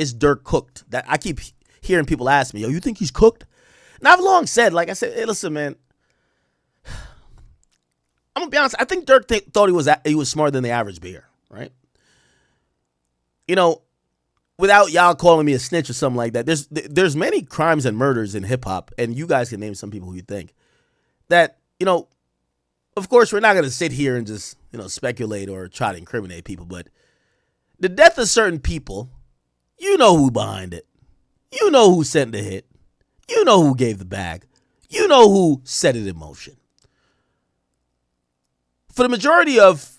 is Durk cooked? That I keep hearing people ask me, yo, you think he's cooked? And I've long said, like I said, hey, listen, man. I'm gonna be honest. I think Durk thought he was smarter than the average bear, right? You know, without y'all calling me a snitch or something like that, there's many crimes and murders in hip hop, and you guys can name some people who you think that, you know, of course we're not gonna sit here and just, you know, speculate or try to incriminate people, but the death of certain people, you know who behind it, you know who sent the hit, you know who gave the bag, you know who set it in motion. For the majority of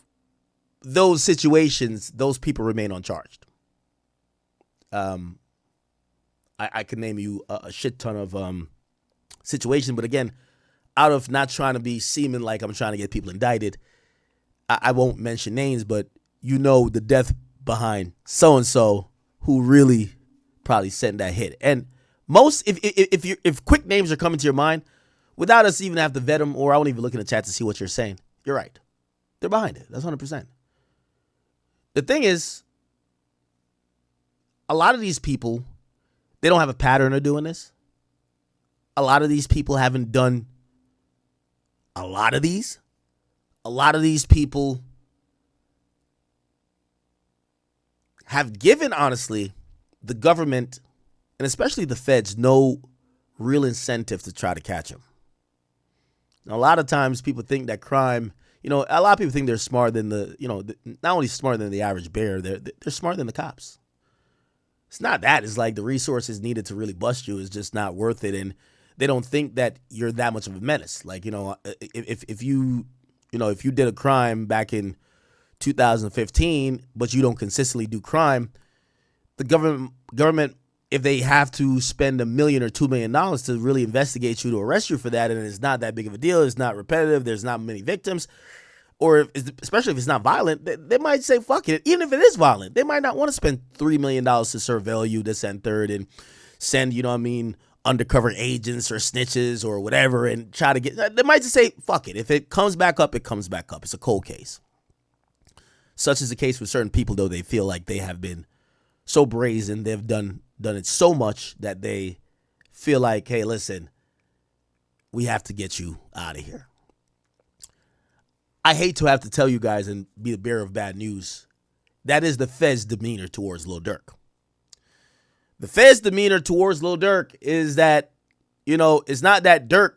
those situations, those people remain uncharged. I could name you a shit ton of situations, but again, out of not trying to be seeming like I'm trying to get people indicted, I won't mention names, but you know the death behind so-and-so who really probably sent that hit. And most, if quick names are coming to your mind, without us even have to vet them, or I won't even look in the chat to see what you're saying, you're right. They're behind it. That's 100%. The thing is, a lot of these people, they don't have a pattern of doing this. A lot of these people haven't done a lot of these. A lot of these people have given, honestly, the government, and especially the feds, no real incentive to try to catch them. Now, a lot of times people think that crime, you know, a lot of people think they're smarter than the, you know, not only smarter than the average bear, they're smarter than the cops. It's not that. It's like the resources needed to really bust you is just not worth it. And they don't think that you're that much of a menace. Like, you know, if you did a crime back in 2015, but you don't consistently do crime, the government, if they have to spend $1 million or $2 million to really investigate you to arrest you for that, and it's not that big of a deal, it's not repetitive, there's not many victims, or especially if it's not violent, they might say, fuck it. Even if it is violent, they might not want to spend $3 million to surveil you, this and third, and send, you know what I mean, undercover agents or snitches or whatever, and try to get, they might just say, fuck it. If it comes back up, it comes back up. It's a cold case. Such is the case with certain people, though. They feel like they have been so brazen, they've done it so much that they feel like, hey, listen, we have to get you out of here. I hate to have to tell you guys and be the bearer of bad news. That is the Fed's demeanor towards Lil Durk. The Fed's demeanor towards Lil Durk is that, you know, it's not that Durk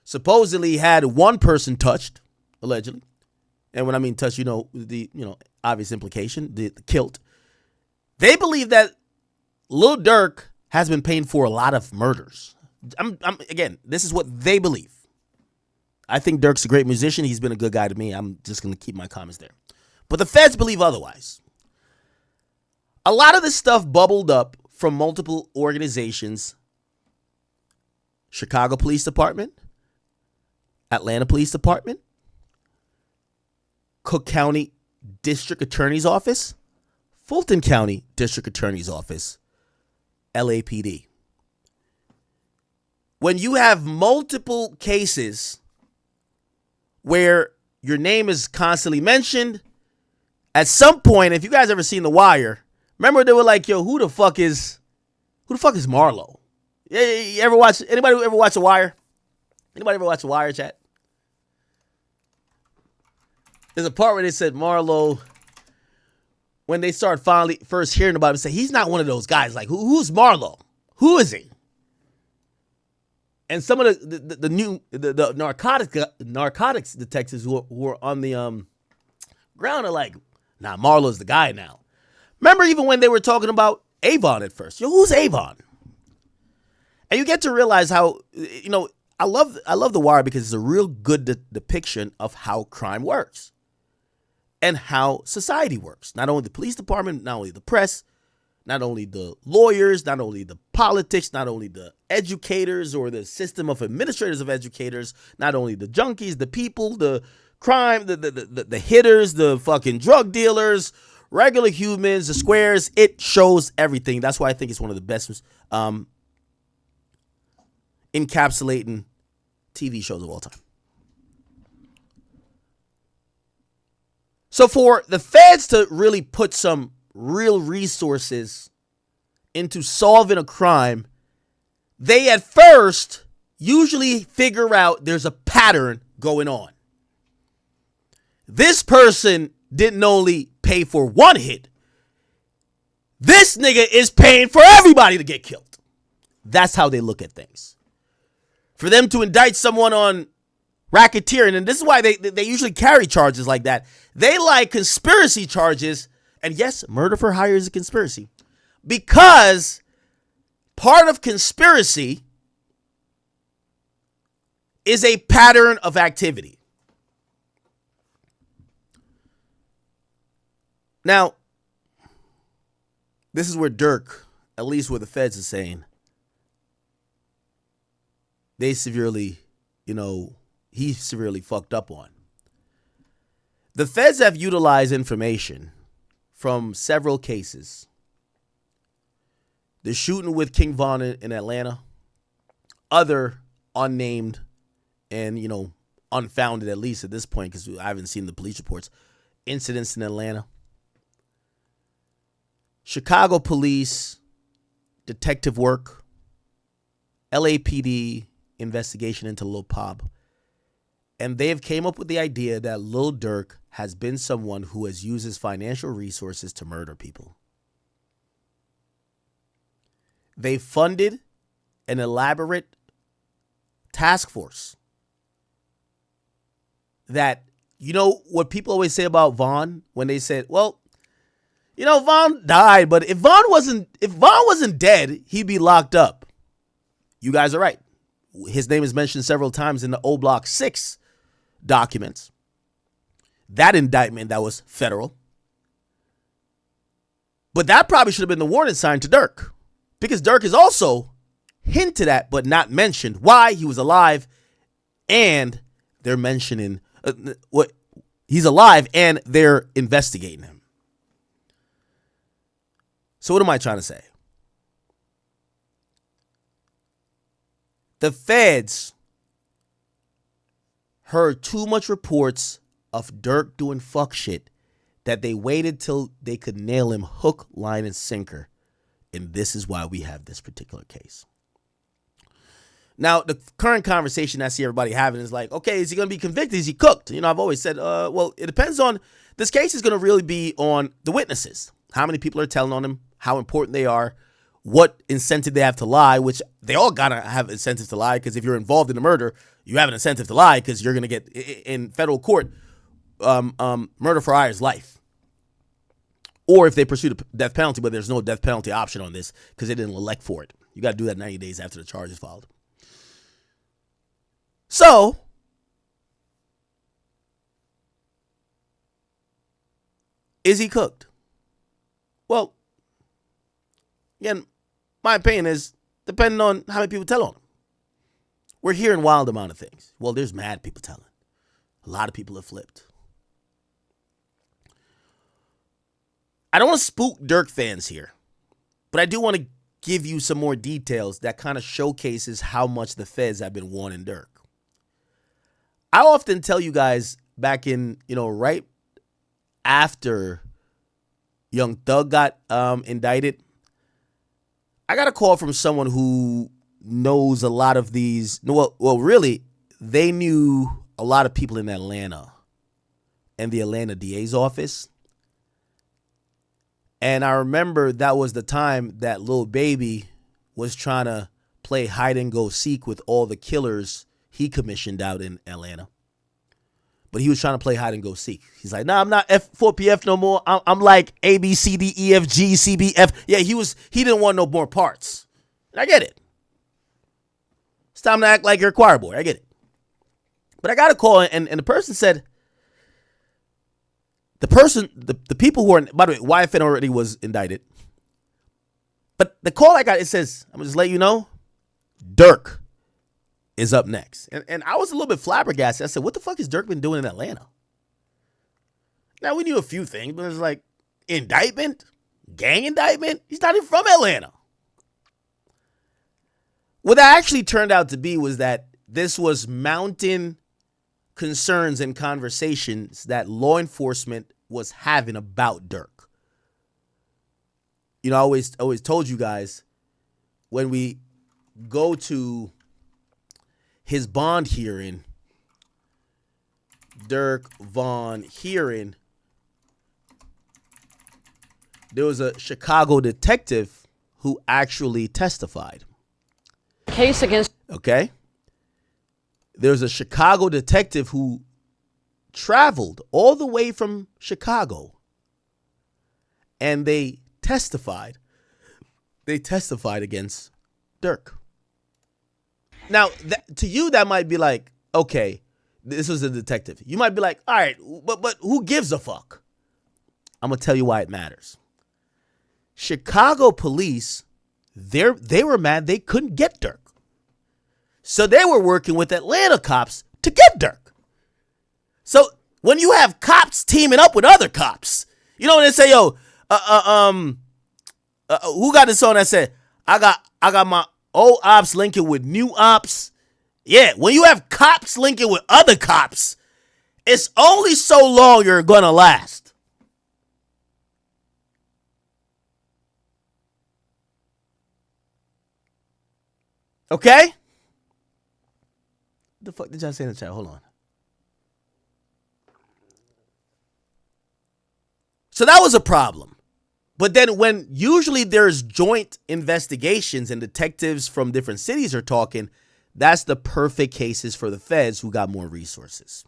supposedly had one person touched, allegedly. And when I mean touched, you know, the, you know, obvious implication, the kilt. They believe that Lil Durk has been paying for a lot of murders. Again, this is what they believe. I think Durk's a great musician. He's been a good guy to me. I'm just going to keep my comments there. But the feds believe otherwise. A lot of this stuff bubbled up from multiple organizations. Chicago Police Department, Atlanta Police Department, Cook County District Attorney's Office, Fulton County District Attorney's Office, LAPD. When you have multiple cases where your name is constantly mentioned, at some point, if you guys ever seen The Wire, remember they were like, yo, who the fuck is Marlo? You ever watch, anybody ever watch The Wire? Anybody ever watch The Wire, chat? There's a part where they said Marlo, when they start first hearing about him, say he's not one of those guys. Like, who's Marlo? Who is he? And some of the narcotics detectives who are on the ground are like, nah, Marlo's the guy now. Remember even when they were talking about Avon at first. Yo, who's Avon? And you get to realize how, you know, I love The Wire because it's a real good depiction of how crime works and how society works. Not only the police department, not only the press, not only the lawyers, not only the politics, not only the educators or the system of administrators of educators, not only the junkies, the people, the crime, the hitters, the fucking drug dealers, regular humans, the squares. It shows everything. That's why I think it's one of the best encapsulating TV shows of all time. So for the feds to really put some real resources into solving a crime, they at first usually figure out there's a pattern going on. This person didn't only pay for one hit. This nigga is paying for everybody to get killed. That's how they look at things. For them to indict someone on racketeering, and this is why they usually carry charges like that. They like conspiracy charges, and yes, murder for hire is a conspiracy, because part of conspiracy is a pattern of activity. Now, this is where Durk, at least what the feds are saying, they severely, he severely fucked up on. The feds have utilized information from several cases. The shooting with King Von in Atlanta, other unnamed and, unfounded, at least at this point, because I haven't seen the police reports, incidents in Atlanta. Chicago police, detective work, LAPD investigation into Lil Pop. And they have came up with the idea that Lil Durk has been someone who has used his financial resources to murder people. They funded an elaborate task force that, what people always say about Von when they said, well, Von died, but if Von wasn't dead, he'd be locked up. You guys are right. His name is mentioned several times in the O Block 6 documents. That indictment that was federal. But that probably should have been the warning sign to Durk, because Durk is also hinted at but not mentioned why he was alive, and they're mentioning what he's alive and they're investigating him. So what am I trying to say? The feds heard too much reports of Durk doing fuck shit that they waited till they could nail him hook, line, and sinker. And this is why we have this particular case. Now, the current conversation I see everybody having is like, okay, is he going to be convicted? Is he cooked? I've always said, well, it depends on, this case is going to really be on the witnesses. How many people are telling on him, how important they are, what incentive they have to lie, which they all got to have incentive to lie, because if you're involved in a murder, you have an incentive to lie, because you're going to get, in federal court, murder for hire is life. Or if they pursue the death penalty, but there's no death penalty option on this because they didn't elect for it. You got to do that 90 days after the charge is filed. So, is he cooked? Well, again, my opinion is depending on how many people tell on him. We're hearing wild amount of things. Well, there's mad people telling. A lot of people have flipped. I don't want to spook Durk fans here, but I do want to give you some more details that kind of showcases how much the feds have been warning Durk. I often tell you guys back in, right after Young Thug got indicted, I got a call from someone who knows a lot of these. Well, really, they knew a lot of people in Atlanta and the Atlanta DA's office. And I remember that was the time that Lil Baby was trying to play hide and go seek with all the killers he commissioned out in Atlanta. But he was trying to play hide and go seek. He's like, nah, I'm not F4PF no more. I'm like A, B, C, D, E, F, G, C, B, F. Yeah, he didn't want no more parts. And I get it. It's time to act like you're a choir boy. I get it. But I got a call, and the person said, the people who are, by the way, YFN already was indicted. But the call I got, it says, I'm going to just let you know, Durk is up next. And I was a little bit flabbergasted. I said, what the fuck has Durk been doing in Atlanta? Now, we knew a few things, but it's like, indictment? Gang indictment? He's not even from Atlanta. What that actually turned out to be was that this was mounting concerns and conversations that law enforcement was having about Durk. I always told you guys, when we go to his bond hearing, Durk Vaughn hearing, there was a Chicago detective who actually testified. Case against. Okay. There's a Chicago detective who traveled all the way from Chicago, and they testified. They testified against Durk. Now, to you, that might be like, okay, this was a detective. You might be like, all right, but who gives a fuck? I'm going to tell you why it matters. Chicago police, they were mad they couldn't get Durk. So they were working with Atlanta cops to get Durk. So when you have cops teaming up with other cops, you know when they say, yo, who got this song that said, I got my old ops linking with new ops? Yeah, when you have cops linking with other cops, it's only so long you're gonna last. Okay? The fuck did y'all say in the chat? Hold on. So that was a problem. But then when usually there's joint investigations and detectives from different cities are talking, that's the perfect cases for the feds who got more resources.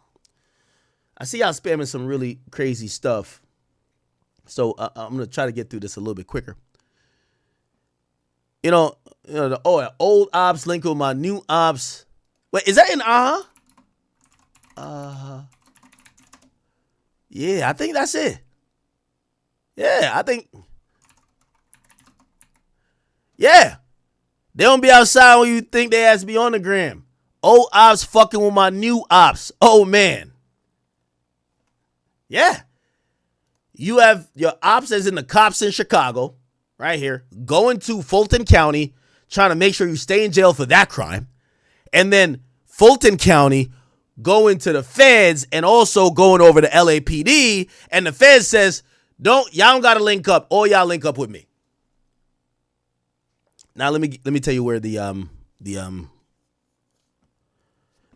I see y'all spamming some really crazy stuff. So I'm going to try to get through this a little bit quicker. The old ops linked with my new ops. Wait, is that in Yeah, I think that's it. Yeah, I think. Yeah. They don't be outside when you think they has to be on the gram. Old ops fucking with my new ops. Oh, man. Yeah. You have your ops as in the cops in Chicago, right here, going to Fulton County, trying to make sure you stay in jail for that crime. And then Fulton County going to the feds and also going over to LAPD. And the feds says, y'all don't got to link up. All y'all link up with me. Now let me tell you where this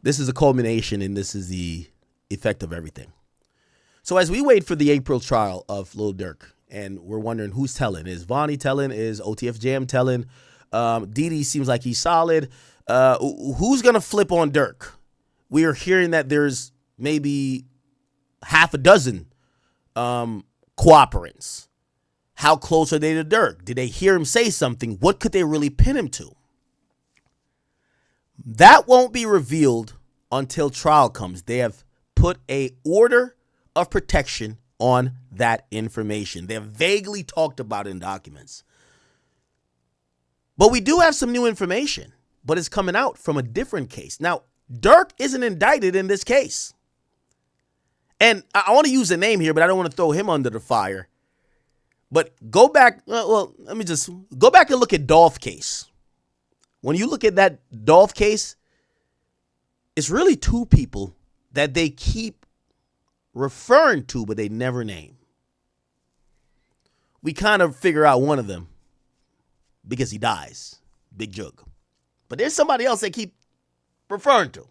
is a culmination and this is the effect of everything. So as we wait for the April trial of Lil Durk, and we're wondering who's telling, is Vonnie telling, is OTF Jam telling, Didi seems like he's solid. Who's gonna flip on Durk? We are hearing that there's maybe half a dozen cooperants. How close are they to Durk? Did they hear him say something? What could they really pin him to? That won't be revealed until trial comes. They have put a order of protection on that information. They have vaguely talked about it in documents. But we do have some new information, but it's coming out from a different case. Now, Durk isn't indicted in this case. And I want to use a name here, but I don't want to throw him under the fire. But go back, let me just go back and look at Dolph case. When you look at that Dolph case, it's really two people that they keep referring to, but they never name. We kind of figure out one of them because he dies, Big Jug. But there's somebody else they keep referring to.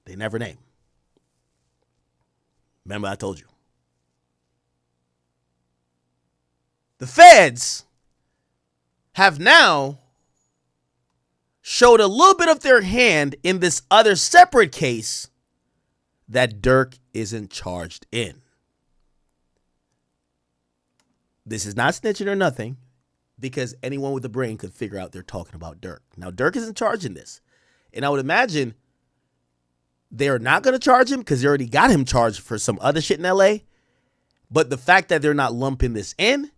They never name. Remember I told you. The feds have now showed a little bit of their hand in this other separate case that Durk isn't charged in. This is not snitching or nothing, because anyone with a brain could figure out they're talking about Durk. Now, Durk isn't charged in this. And I would imagine they're not going to charge him because they already got him charged for some other shit in LA. But the fact that they're not lumping this in,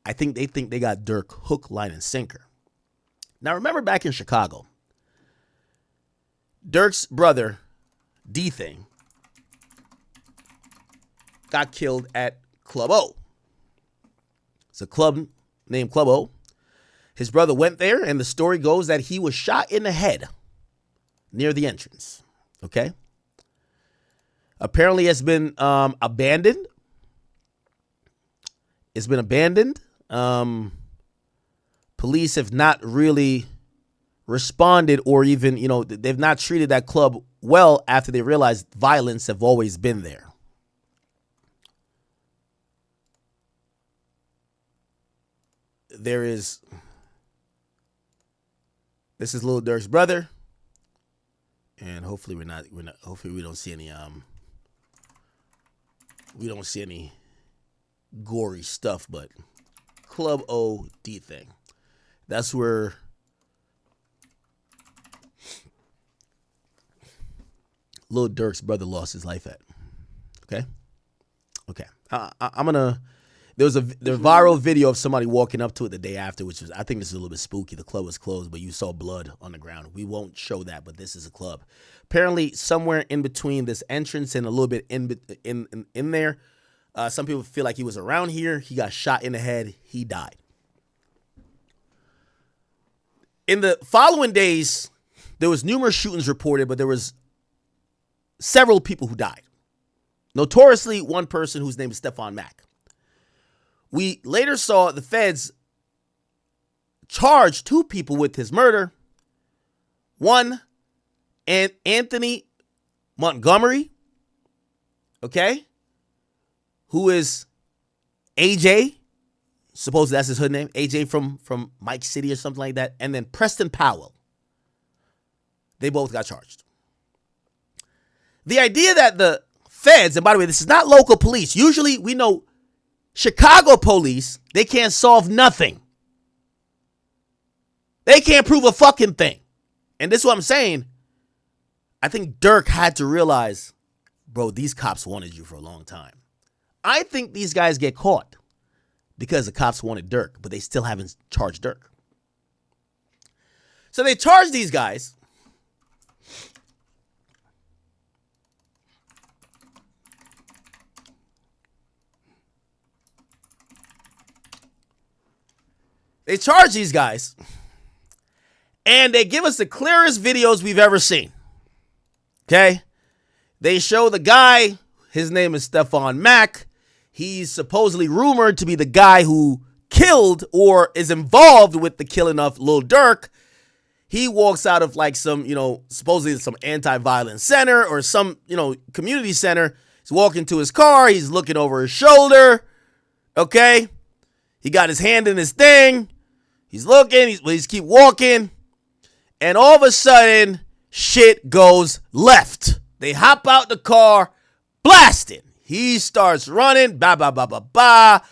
I think they got Durk hook, line, and sinker. Now, remember back in Chicago, Durk's brother, D-Thing, got killed at Club O. It's a club named Club O. His brother went there, and the story goes that he was shot in the head near the entrance. Okay? Apparently, it's been abandoned. It's been abandoned. Police have not really responded, or even, they've not treated that club well after they realized violence have always been there. This is Lil Durk's brother, and hopefully hopefully we don't see any gory stuff, but Club OD thing. That's where Lil Durk's brother lost his life at. Okay. There was the viral video of somebody walking up to it the day after, which was, I think this is a little bit spooky. The club was closed, but you saw blood on the ground. We won't show that, but this is a club. Apparently, somewhere in between this entrance and a little bit in there, some people feel like he was around here. He got shot in the head. He died. In the following days, there was numerous shootings reported, but there was several people who died. Notoriously, one person whose name is Stephon Mack. We later saw the feds charge 2 people with his murder. One, and Anthony Montgomery, okay, who is AJ. Supposedly that's his hood name. AJ from Mike City or something like that. And then Preston Powell. They both got charged. The idea that the feds, and by the way, this is not local police. Usually we know Chicago police, they can't solve nothing. They can't prove a fucking thing. And this is what I'm saying. I think Durk had to realize, bro, these cops wanted you for a long time. I think these guys get caught because the cops wanted Durk, but they still haven't charged Durk. So they charged these guys. They charge these guys, and they give us the clearest videos we've ever seen. Okay? They show the guy, his name is Stephon Mack. He's supposedly rumored to be the guy who killed or is involved with the killing of Lil Durk. He walks out of like some, supposedly some anti-violence center or some, community center. He's walking to his car. He's looking over his shoulder. Okay? He got his hand in his thing. He's looking. He's keep walking. And all of a sudden, shit goes left. They hop out the car, blasting. He starts running, ba, ba, ba, ba, ba.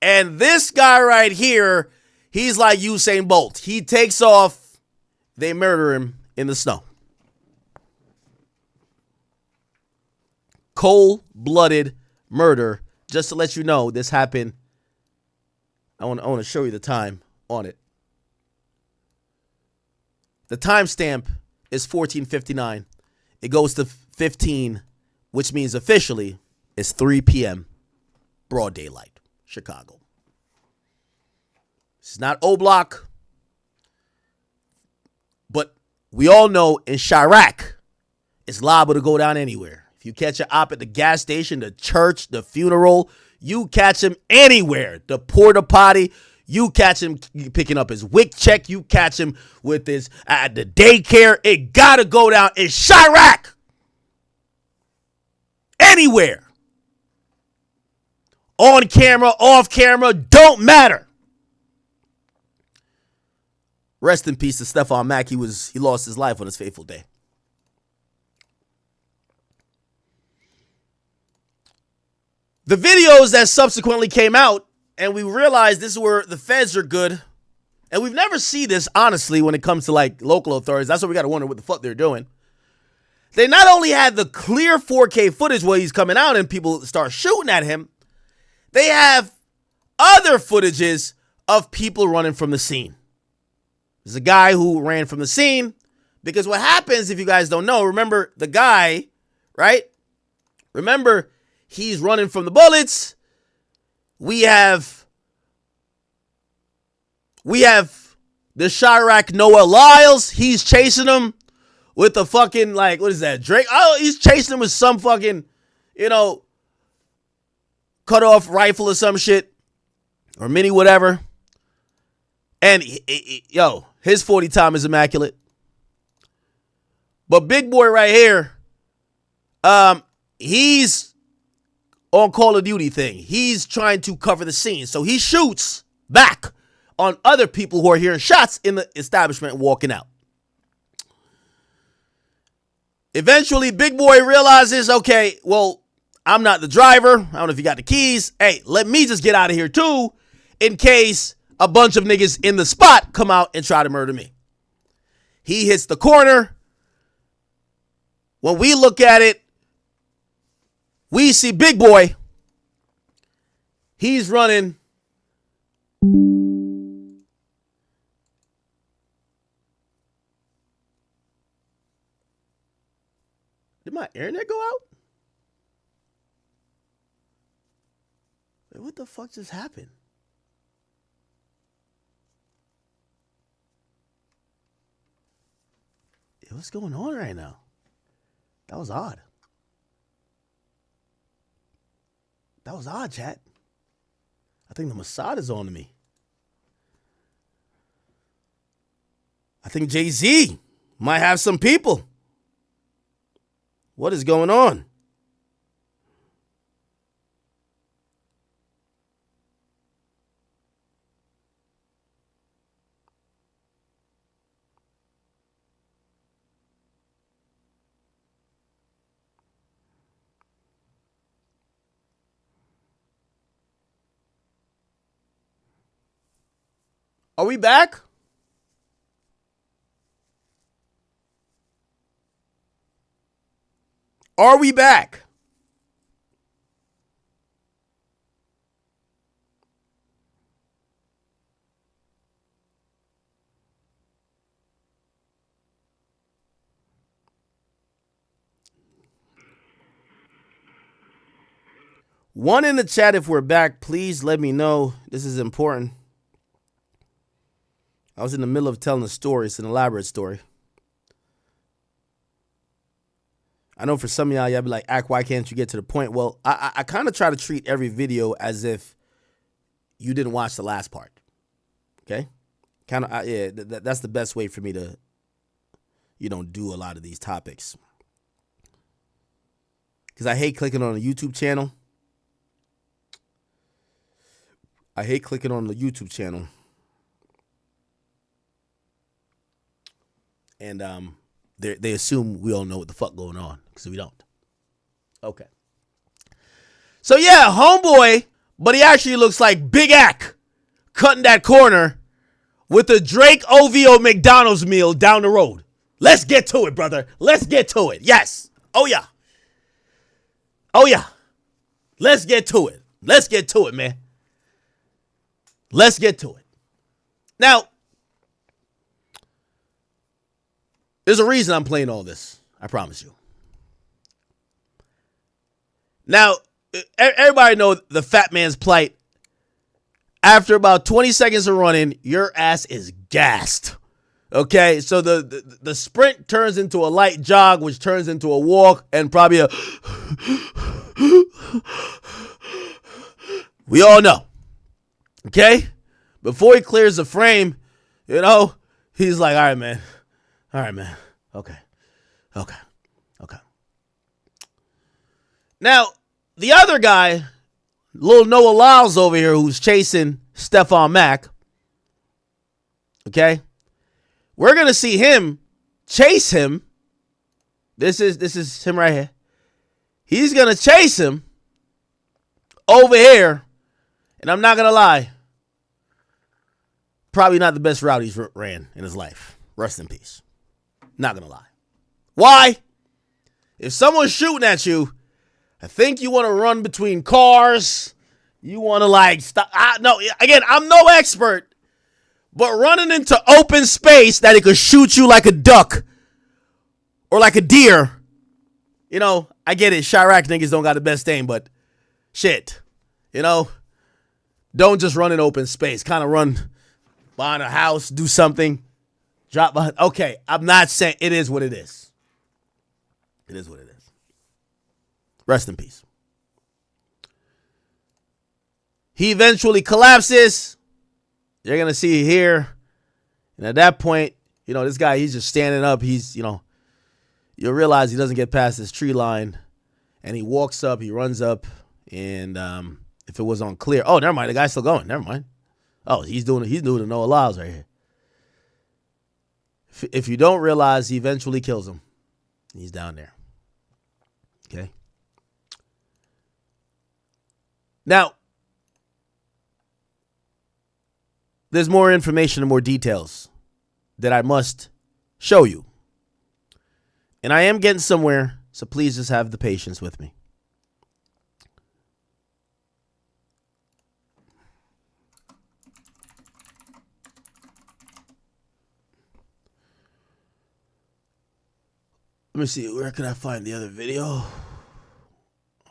And this guy right here, he's like Usain Bolt. He takes off. They murder him in the snow. Cold-blooded murder. Just to let you know, this happened. I want to show you the time on it. The timestamp is 14:59. It goes to 15, which means officially it's 3 p.m. broad daylight, Chicago. It's not O-Block, but we all know in Chirac, it's liable to go down anywhere. If you catch an op at the gas station, the church, the funeral, you catch him anywhere. The porta potty, you catch him picking up his WIC check. You catch him with his at the daycare. It gotta go down in Chirac. Anywhere. On camera, off camera, don't matter. Rest in peace to Stephon Mack. He lost his life on his fateful day. The videos that subsequently came out, and we realized this is where the feds are good. And we've never seen this, honestly, when it comes to like local authorities. That's what we got to wonder what the fuck they're doing. They not only had the clear 4K footage where he's coming out and people start shooting at him, they have other footages of people running from the scene. There's a guy who ran from the scene because what happens, if you guys don't know, remember the guy, right? Remember, he's running from the bullets. We have the Chirac Noah Lyles. He's chasing him with a fucking, like, what is that, Drake? Oh, he's chasing him with some fucking, cut off rifle or some shit. or mini whatever. And, his 40 time is immaculate. But big boy right here, he's on Call of Duty thing. He's trying to cover the scene. So he shoots back on other people who are hearing shots in the establishment and walking out. Eventually, big boy realizes, okay, well, I'm not the driver. I don't know if you got the keys. Hey, let me just get out of here too, in case a bunch of niggas in the spot come out and try to murder me. He hits the corner. When we look at it, we see big boy. He's running. Did my internet go out? Wait, what the fuck just happened? What's going on right now? That was odd. That was odd, chat. I think the Mossad is on to me. I think Jay-Z might have some people. What is going on? Are we back? Are we back? One in the chat if we're back, please let me know. This is important. I was in the middle of telling a story. It's an elaborate story. I know for some of y'all be like, why can't you get to the point? Well, I kind of try to treat every video as if you didn't watch the last part. Okay? Kind of, yeah, that's the best way for me to, do a lot of these topics. Because I hate clicking on a YouTube channel. And they assume we all know what the fuck going on, because we don't. Okay. So yeah, homeboy, but he actually looks like Big Ack cutting that corner with a Drake OVO McDonald's meal down the road. Let's get to it, brother. Let's get to it. Yes. Oh yeah. Let's get to it. Let's get to it, man. Let's get to it. Now, there's a reason I'm playing all this. I promise you. Now, everybody knows the fat man's plight. After about 20 seconds of running, your ass is gassed. Okay? So the sprint turns into a light jog, which turns into a walk, and probably a... We all know. Okay? Before he clears the frame, he's like, all right, man. Okay. Now, the other guy, little Noah Lyles over here, who's chasing Stephon Mack. Okay? We're going to see him chase him. This is him right here. He's going to chase him over here. And I'm not going to lie. Probably not the best route he's ran in his life. Rest in peace. Not going to lie. Why? If someone's shooting at you, I think you want to run between cars. You want to stop. No, again, I'm no expert. But running into open space that it could shoot you like a duck or like a deer. I get it. Chirac niggas don't got the best aim, but shit. Don't just run in open space. Kind of run behind a house, do something. Drop behind. Okay, I'm not saying it is what it is. It is what it is. Rest in peace. He eventually collapses. You're going to see here. And at that point, you know, this guy, he's just standing up. He's, you know, you'll realize he doesn't get past this tree line. And he walks up, he runs up. And if it was unclear, oh, never mind. The guy's still going. Never mind. Oh, he's doing the no allows right here. If you don't realize, he eventually kills him. He's down there. Okay. Now, there's more information and more details that I must show you. And I am getting somewhere, so please just have the patience with me. Let me see, where can I find the other video?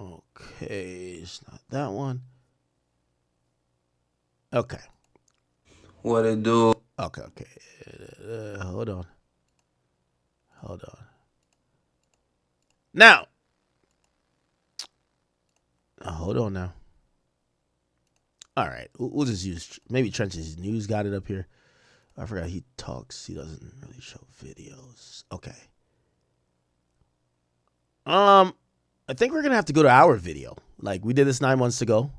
Okay, it's not that one. Okay. What it do? Okay. Hold on. Now. Hold on now. All right, we'll just use, maybe Trench's News got it up here. I forgot he talks. He doesn't really show videos. Okay. I think we're gonna have to go to our video. Like, we did this 9 months ago.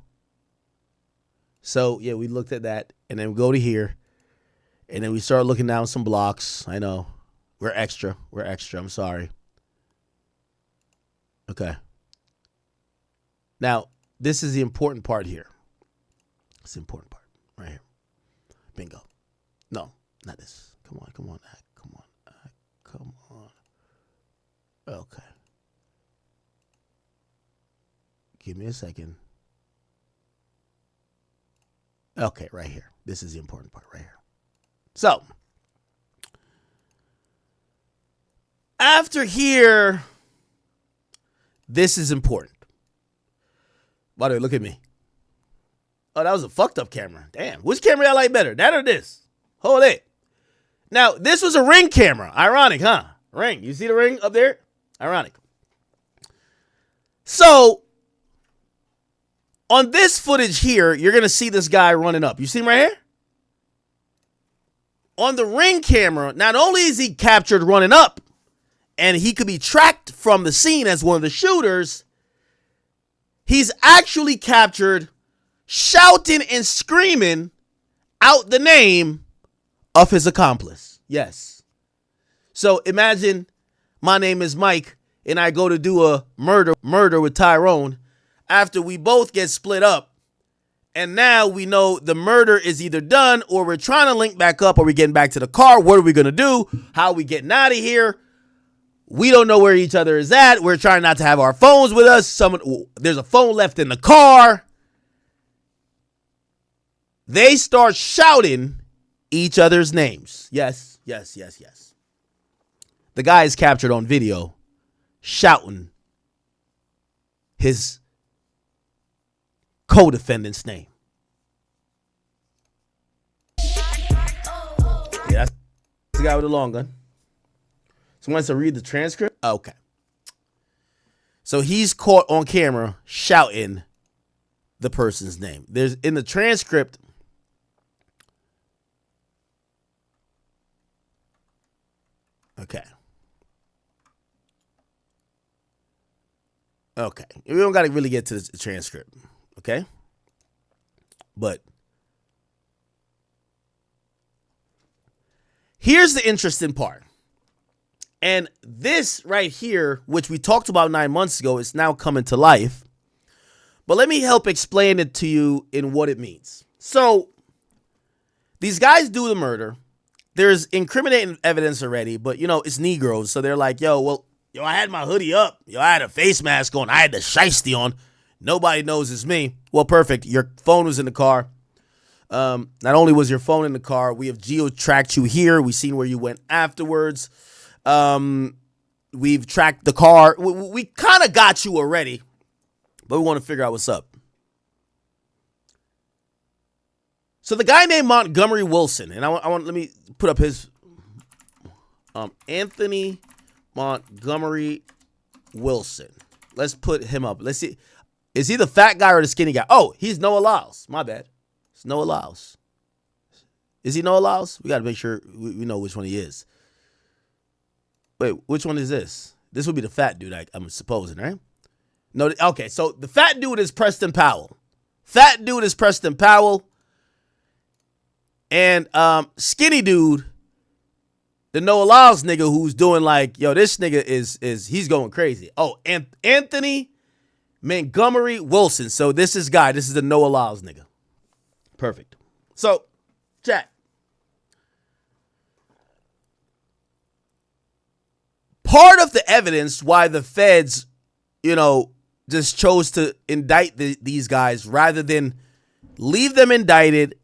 So yeah, we looked at that, and then we go to here, and then we start looking down some blocks. I know. We're extra. I'm sorry. Okay. Now, this is the important part here. It's the important part right here. Bingo. No, not this. Come on. Okay. Give me a second. Okay, right here. This is the important part right here. So, after here, this is important. By the way, look at me. Oh, that was a fucked up camera. Damn. Which camera I like better? That or this? Hold it. Now, this was a Ring camera. Ironic, huh? Ring. You see the Ring up there? Ironic. So, on this footage here, you're going to see this guy running up. You see him right here? On the Ring camera, not only is he captured running up, and he could be tracked from the scene as one of the shooters, he's actually captured shouting and screaming out the name of his accomplice. Yes. So imagine my name is Mike, and I go to do a murder with Tyrone. After we both get split up, and now we know the murder is either done, or we're trying to link back up, or we're getting back to the car. What are we going to do? How are we getting out of here? We don't know where each other is at. We're trying not to have our phones with us. There's a phone left in the car. They start shouting each other's names. Yes. The guy is captured on video shouting his co-defendant's name. Yeah, that's the guy with the long gun. Someone wants to read the transcript? Okay. So he's caught on camera shouting the person's name. There's in the transcript. Okay. We don't got to really get to the transcript. Okay. But here's the interesting part. And this right here, which we talked about 9 months ago, is now coming to life. But let me help explain it to you in what it means. So these guys do the murder. There's incriminating evidence already, but, you know, it's Negroes. So they're like, yo, I had my hoodie up. Yo, I had a face mask on. I had the shiesty on. Nobody knows it's me. Well, perfect. Your phone was in the car. Not only was your phone in the car, we have geo-tracked you here. We've seen where you went afterwards. We've tracked the car. We kind of got you already, but we want to figure out what's up. So the guy named Montgomery Wilson, and let me put up his Anthony Montgomery Wilson. Let's put him up. Let's see. Is he the fat guy or the skinny guy? Oh, he's Noah Lyles. My bad. It's Noah Lyles. Is he Noah Lyles? We got to make sure we know which one he is. Wait, which one is this? This would be the fat dude, I'm supposing, right? No, okay, so the fat dude is Preston Powell. Fat dude is Preston Powell. And skinny dude, the Noah Lyles nigga who's doing like, yo, this nigga is he's going crazy. Oh, and Anthony Montgomery Wilson. So this is the Noah Lyles nigga. Perfect. So, chat. Part of the evidence why the feds, just chose to indict these guys rather than leave them indicted,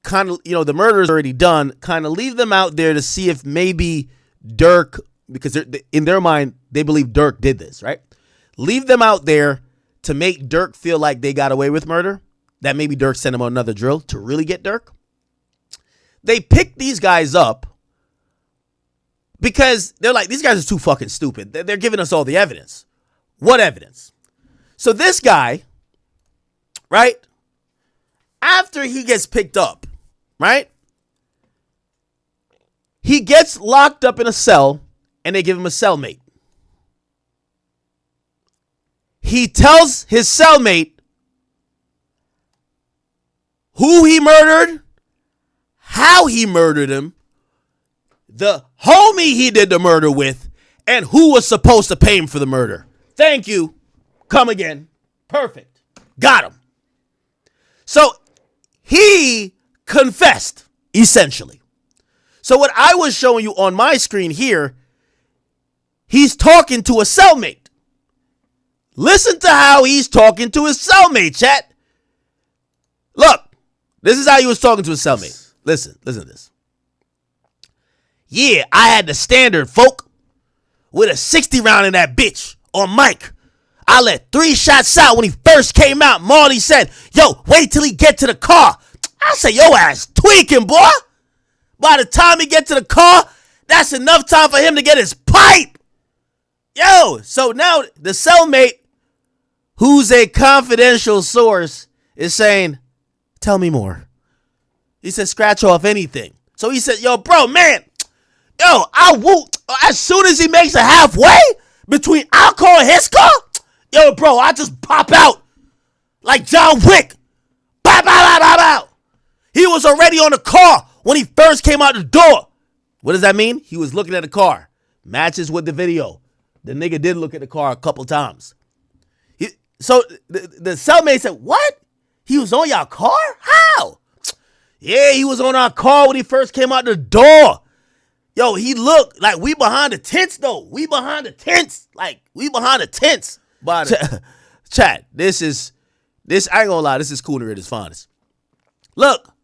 kind of, the murder's already done, kind of leave them out there to see if maybe Durk, because in their mind, they believe Durk did this, right? Leave them out there to make Durk feel like they got away with murder, that maybe Durk sent him on another drill to really get Durk. They picked these guys up because they're like, these guys are too fucking stupid. They're giving us all the evidence. What evidence? So this guy, right, after he gets picked up, right, he gets locked up in a cell and they give him a cellmate. He tells his cellmate who he murdered, how he murdered him, the homie he did the murder with, and who was supposed to pay him for the murder. Thank you. Come again. Perfect. Got him. So he confessed, essentially. So what I was showing you on my screen here, he's talking to a cellmate. Listen to how he's talking to his cellmate, chat. Look, this is how he was talking to his cellmate. Listen to this. Yeah, I had the standard, folk, with a 60 round in that bitch on Mike. I let 3 shots out when he first came out. Marley said, yo, wait till he get to the car. I say, yo ass tweaking, boy. By the time he get to the car, that's enough time for him to get his pipe. Yo, so now the cellmate, who's a confidential source, is saying, tell me more. He said, scratch off anything. So he said, yo, bro, man, yo, I woo. As soon as he makes it halfway between our car and his car, yo, bro, I just pop out like John Wick. Bow, bow, bow, bow, bow. He was already on the car when he first came out the door. What does that mean? He was looking at the car. Matches with the video. The nigga did look at the car a couple times. So the cellmate said, what? He was on your car? How? Yeah, he was on our car when he first came out the door. Yo, he looked like we behind the tents, though. We behind the tents. Like, we behind the tents. But chat, this, I ain't gonna lie, this is Cooner at his finest. Look.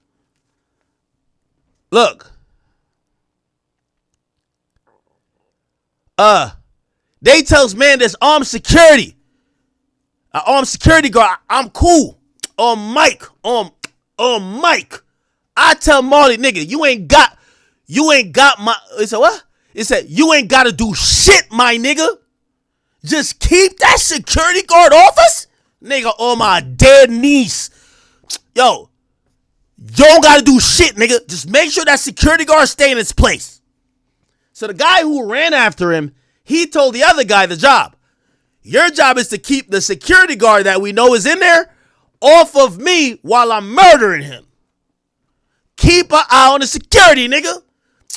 They tells man there's armed security. An armed security guard. I'm cool. On Mike. I tell Marley, nigga, you ain't got my, it said what? It said, you ain't gotta do shit, my nigga. Just keep that security guard off us? Nigga, on my dead niece. Yo, you don't gotta do shit, nigga. Just make sure that security guard stay in its place. So the guy who ran after him, he told the other guy the job. Your job is to keep the security guard that we know is in there off of me while I'm murdering him. Keep an eye on the security, nigga.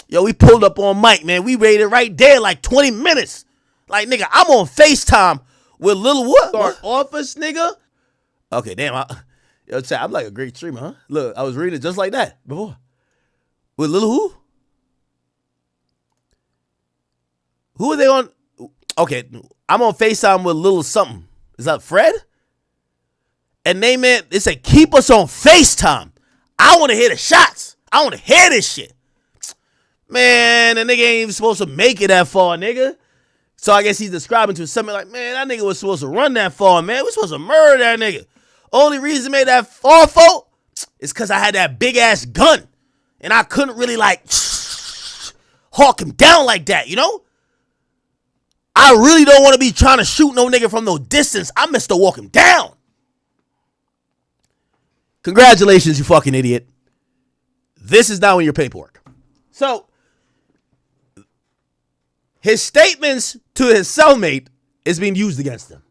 Yo, we pulled up on Mike, man. We waited right there like 20 minutes. Like, nigga, I'm on FaceTime with Lil what? Office, nigga. Okay, damn. I'm like a great streamer, huh? Look, I was reading it just like that before. With Lil who? Who are they on? Okay, I'm on FaceTime with Lil something. Is that Fred? And they said, keep us on FaceTime. I want to hear the shots. I want to hear this shit. Man, the nigga ain't even supposed to make it that far, nigga. So I guess he's describing to something like, man, that nigga was supposed to run that far, man. We supposed to murder that nigga. Only reason he made that far, folk, is because I had that big-ass gun. And I couldn't really, like, hawk him down like that, you know? I really don't want to be trying to shoot no nigga from no distance. I missed to walk him down. Congratulations, you fucking idiot. This is now in your paperwork. So, his statements to his cellmate is being used against him.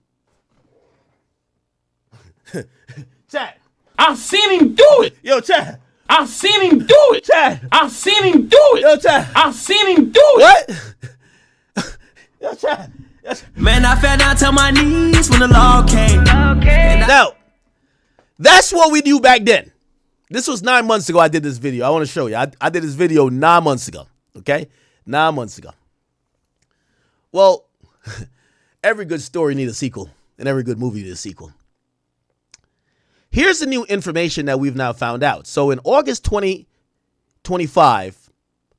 Chad. I've seen him do it. Yo, Chad. I've seen him do it. Chad. I've seen him do it. Yo, Chad. I've seen him do it. What? Yo, Chad. Man, I fell down to my knees when the law came. Now, that's what we knew back then. This was 9 months ago I did this video. I want to show you. I did this video 9 months ago. Okay? 9 months ago. Well, every good story needs a sequel, and every good movie needs a sequel. Here's the new information that we've now found out. So in August 2025,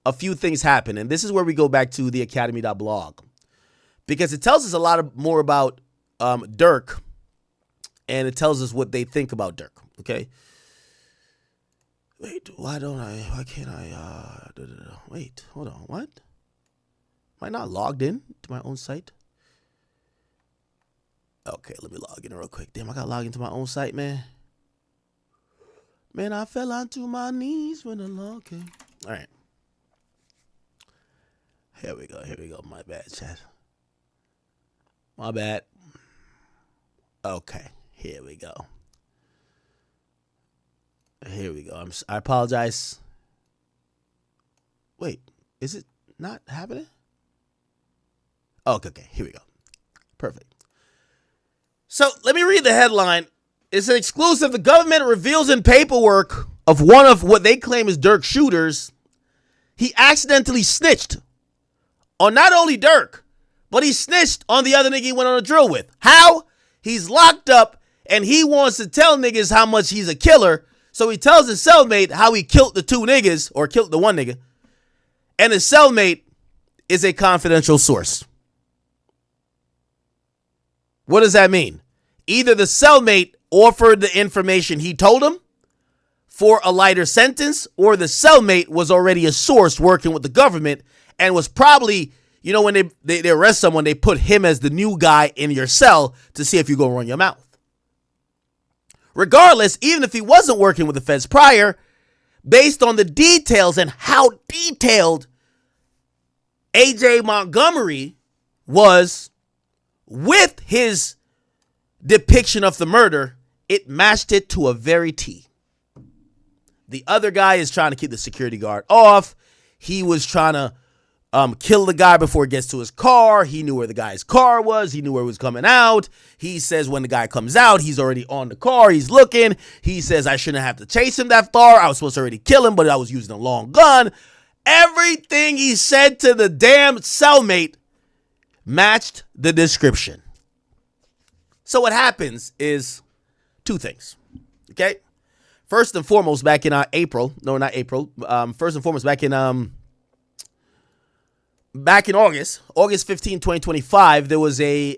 a few things happened, and this is where we go back to the academy.blog, because it tells us a lot more about Durk, and it tells us what they think about Durk. Okay. Wait, why can't I, wait, hold on, what? Am I not logged in to my own site? Okay, let me log in real quick. Damn, I got to log into my own site, man. Man, I fell onto my knees when the law came. All right. Here we go. My bad, chat. My bad. Okay, here we go. I apologize. Wait, is it not happening? Okay, here we go. Perfect. So let me read the headline. It's an exclusive. The government reveals in paperwork of one of what they claim is Durk's shooters, he accidentally snitched on not only Durk, but he snitched on the other nigga he went on a drill with. How? He's locked up and he wants to tell niggas how much he's a killer. So he tells his cellmate how he killed the two niggas, or killed the one nigga. And his cellmate is a confidential source. What does that mean? Either the cellmate offered the information he told him for a lighter sentence, or the cellmate was already a source working with the government and was probably, you know, when they arrest someone, they put him as the new guy in your cell to see if you go run your mouth. Regardless, even if he wasn't working with the feds prior, based on the details and how detailed AJ Montgomery was with his depiction of the murder, it matched it to a very T. The other guy is trying to keep the security guard off. He was trying to kill the guy before he gets to his car. He knew where the guy's car was. He knew where it was coming out. He says when the guy comes out, he's already on the car. He's looking. He says, I shouldn't have to chase him that far. I was supposed to already kill him, but I was using a long gun. Everything he said to the damn cellmate matched the description. So what happens is two things, okay? First and foremost, back in April, no, not April. First and foremost, back in August 15, 2025, there was a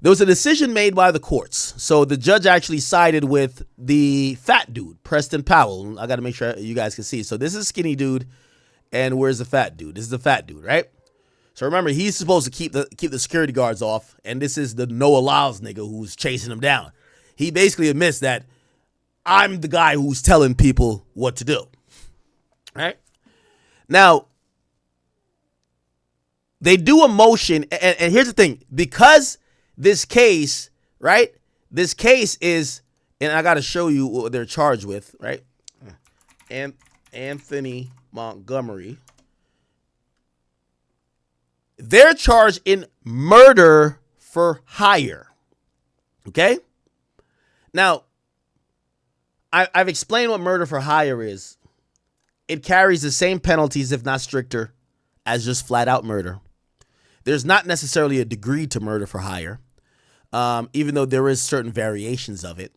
decision made by the courts. So the judge actually sided with the fat dude, Preston Powell. I got to make sure you guys can see. So this is a skinny dude, and where's the fat dude? This is the fat dude, right? So remember, he's supposed to keep the security guards off, and this is the Noah Lyles nigga who's chasing him down. He basically admits that I'm the guy who's telling people what to do. Right? Now, they do a motion, and here's the thing. Because this case, right? This case is, and I got to show you what they're charged with, right? Anthony Montgomery. They're charged in murder for hire. Okay? Now, I've explained what murder for hire is. It carries the same penalties, if not stricter, as just flat out murder. There's not necessarily a degree to murder for hire, even though there is certain variations of it.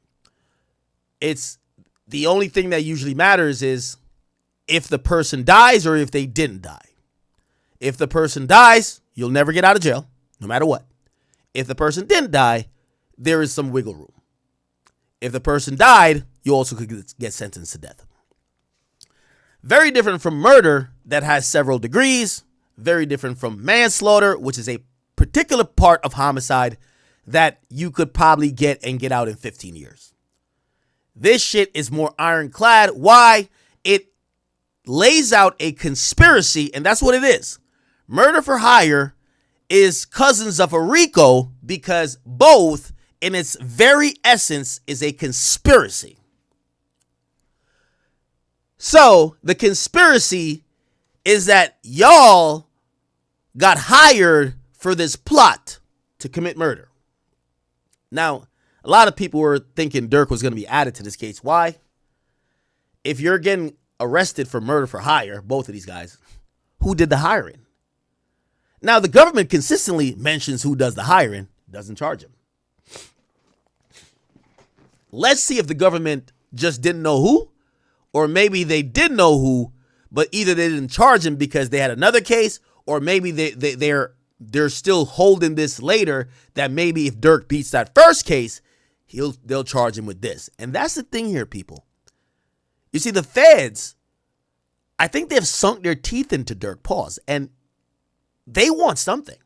It's the only thing that usually matters is if the person dies or if they didn't die. If the person dies, you'll never get out of jail, no matter what. If the person didn't die, there is some wiggle room. If the person died, you also could get sentenced to death. Very different from murder that has several degrees. Very different from manslaughter, which is a particular part of homicide that you could probably get out in 15 years. This shit is more ironclad. Why? It lays out a conspiracy, and that's what it is. Murder for hire is cousins of a RICO because both, in its very essence, is a conspiracy. So the conspiracy is that y'all got hired for this plot to commit murder. Now, a lot of people were thinking Durk was going to be added to this case. Why? If you're getting arrested for murder for hire, both of these guys, who did the hiring? Now, the government consistently mentions who does the hiring, doesn't charge him. Let's see if the government just didn't know who, or maybe they did know who, but either they didn't charge him because they had another case, or maybe they're still holding this later, that maybe if Durk beats that first case, they'll charge him with this. And that's the thing here, people. You see, the feds, I think they've sunk their teeth into Durk, and they want something.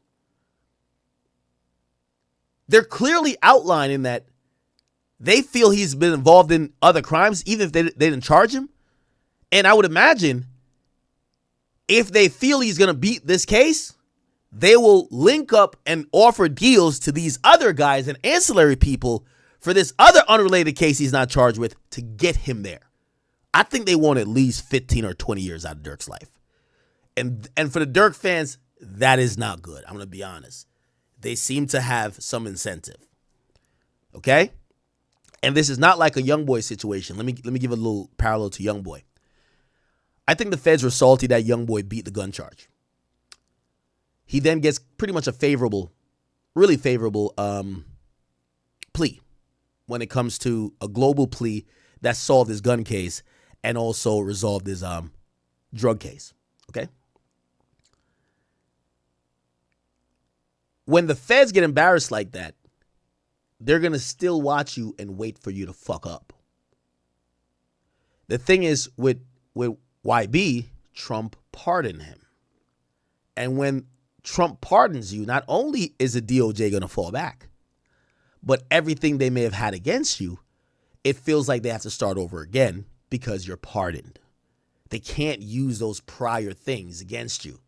They're clearly outlining that they feel he's been involved in other crimes, even if they didn't charge him. And I would imagine if they feel he's going to beat this case, they will link up and offer deals to these other guys and ancillary people for this other unrelated case he's not charged with to get him there. I think they want at least 15 or 20 years out of Durk's life. And for the Durk fans, that is not good. I'm going to be honest. They seem to have some incentive. Okay? And this is not like a YoungBoy situation. Let me give a little parallel to YoungBoy. I think the feds were salty that YoungBoy beat the gun charge. He then gets pretty much a really favorable plea when it comes to a global plea that solved his gun case and also resolved his drug case. Okay? When the feds get embarrassed like that, they're going to still watch you and wait for you to fuck up. The thing is, with YB, Trump pardoned him. And when Trump pardons you, not only is the DOJ going to fall back, but everything they may have had against you, it feels like they have to start over again because you're pardoned. They can't use those prior things against you.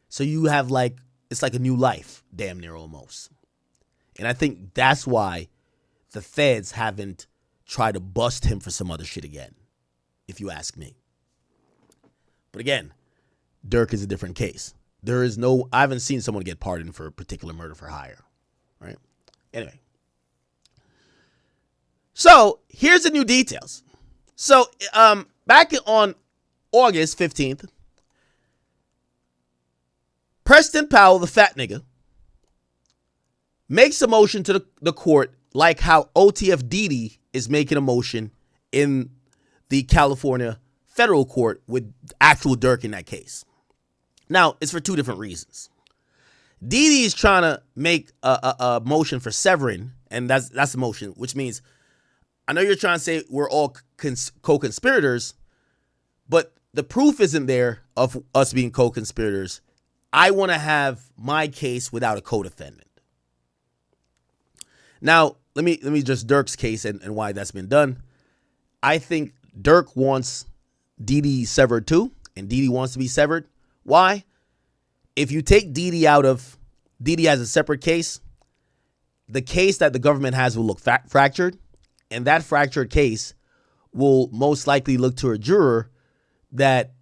So you have it's like a new life, damn near almost. And I think that's why the feds haven't tried to bust him for some other shit again, if you ask me. But again, Durk is a different case. I haven't seen someone get pardoned for a particular murder for hire, right? Anyway. So here's the new details. So back on August 15th, Preston Powell, the fat nigga, makes a motion to the court like how OTF Didi is making a motion in the California federal court with actual Durk in that case. Now, it's for two different reasons. Didi is trying to make a motion for severing, and that's the motion, which means I know you're trying to say we're all co-conspirators, but the proof isn't there of us being co-conspirators. I want to have my case without a co-defendant. Now, let me just Durk's case and why that's been done. I think Durk wants Didi severed too, and Didi wants to be severed. Why? If you take Didi out of Didi as a separate case, the case that the government has will look fractured, and that fractured case will most likely look to a juror that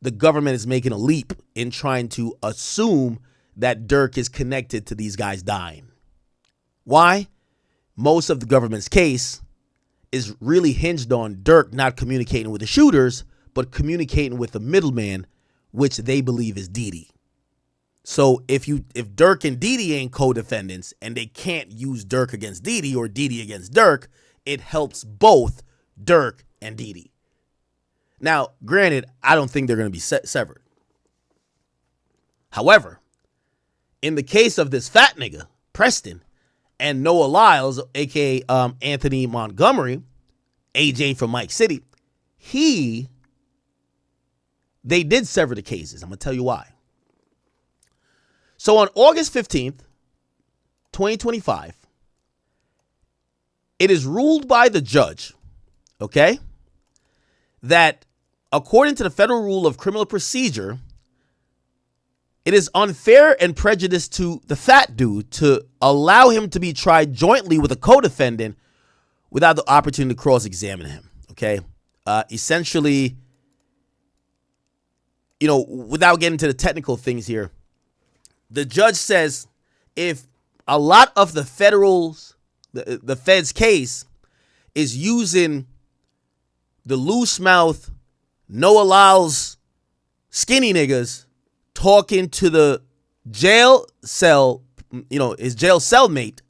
the government is making a leap in trying to assume that Durk is connected to these guys dying. Why? Most of the government's case is really hinged on Durk not communicating with the shooters, but communicating with the middleman, which they believe is Didi. So if Durk and Didi ain't co-defendants and they can't use Durk against Didi or Didi against Durk, it helps both Durk and Didi. Now, granted, I don't think they're going to be severed. However, in the case of this fat nigga, Preston, and Noah Lyles, a.k.a. Anthony Montgomery, AJ from Mike City, they did sever the cases. I'm going to tell you why. So on August 15th, 2025, it is ruled by the judge okay, that according to the federal rule of criminal procedure, it is unfair and prejudice to the fat dude to allow him to be tried jointly with a co-defendant without the opportunity to cross-examine him, okay? Essentially, without getting into the technical things here, the judge says if a lot of the fed's case is using the loose mouth, no allows skinny niggas talking to the jail cell, his jail cellmate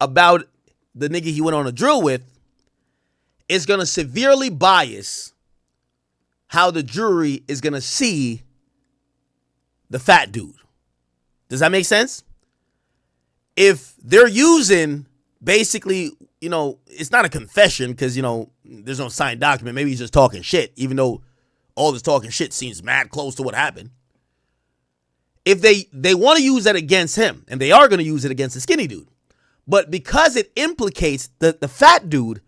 about the nigga he went on a drill with, is going to severely bias how the jury is going to see the fat dude. Does that make sense? If they're using basically, it's not a confession because, there's no signed document. Maybe he's just talking shit, even though all this talking shit seems mad close to what happened. If they want to use that against him, and they are going to use it against the skinny dude, but because it implicates the fat dude,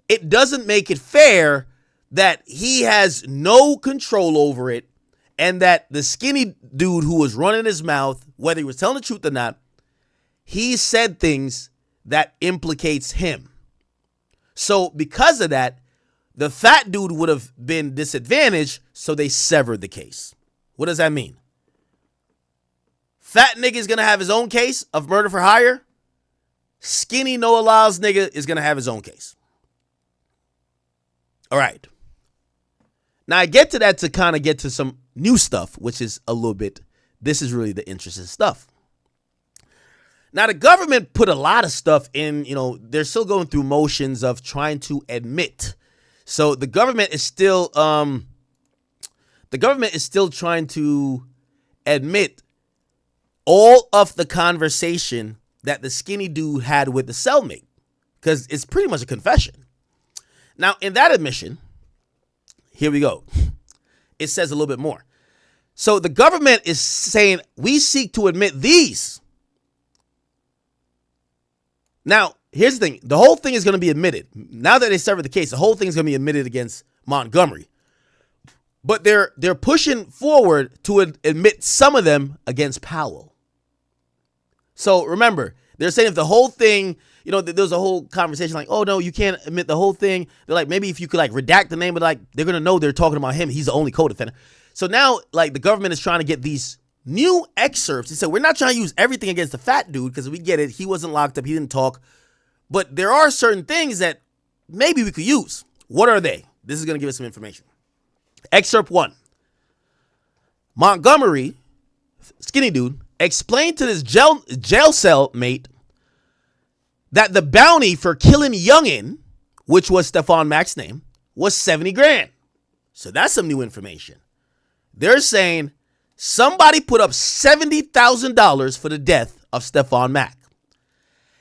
it doesn't make it fair that he has no control over it, and that the skinny dude who was running his mouth, whether he was telling the truth or not, he said things that implicates him. So because of that, the fat dude would have been disadvantaged, so they severed the case. What does that mean? Fat nigga is going to have his own case of murder for hire. Skinny no allows nigga is going to have his own case. All right. Now I get to that to kind of get to some new stuff, which is a little bit, this is really the interesting stuff. Now the government put a lot of stuff in, they're still going through motions of trying to admit. So the government is still trying to admit all of the conversation that the skinny dude had with the cellmate, because it's pretty much a confession. Now, in that admission, here we go. It says a little bit more. So the government is saying, we seek to admit these. Now, here's the thing. The whole thing is going to be admitted. Now that they severed the case, the whole thing is going to be admitted against Montgomery. But they're pushing forward to admit some of them against Powell. So remember, they're saying if the whole thing, there's a whole conversation like, oh no, you can't admit the whole thing. They're like, maybe if you could redact the name, but they're going to know they're talking about him. He's the only co-defendant. So now the government is trying to get these new excerpts. He said, we're not trying to use everything against the fat dude because we get it. He wasn't locked up. He didn't talk. But there are certain things that maybe we could use. What are they? This is going to give us some information. Excerpt 1. Montgomery, skinny dude, explained to this jail cell mate that the bounty for killing Youngin, which was Stephon Mack's name, was 70 grand. So that's some new information. They're saying somebody put up $70,000 for the death of Stephon Mack.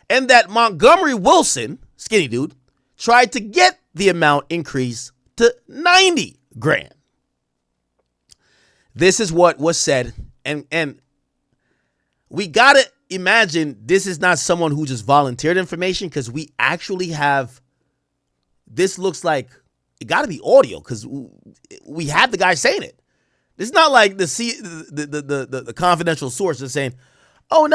And that Montgomery Wilson, skinny dude, tried to get the amount increased to 90 grand. This is what was said. And we got to imagine this is not someone who just volunteered information, because we actually have, this looks like it got to be audio because we have the guy saying it. It's not like the confidential source is saying, oh,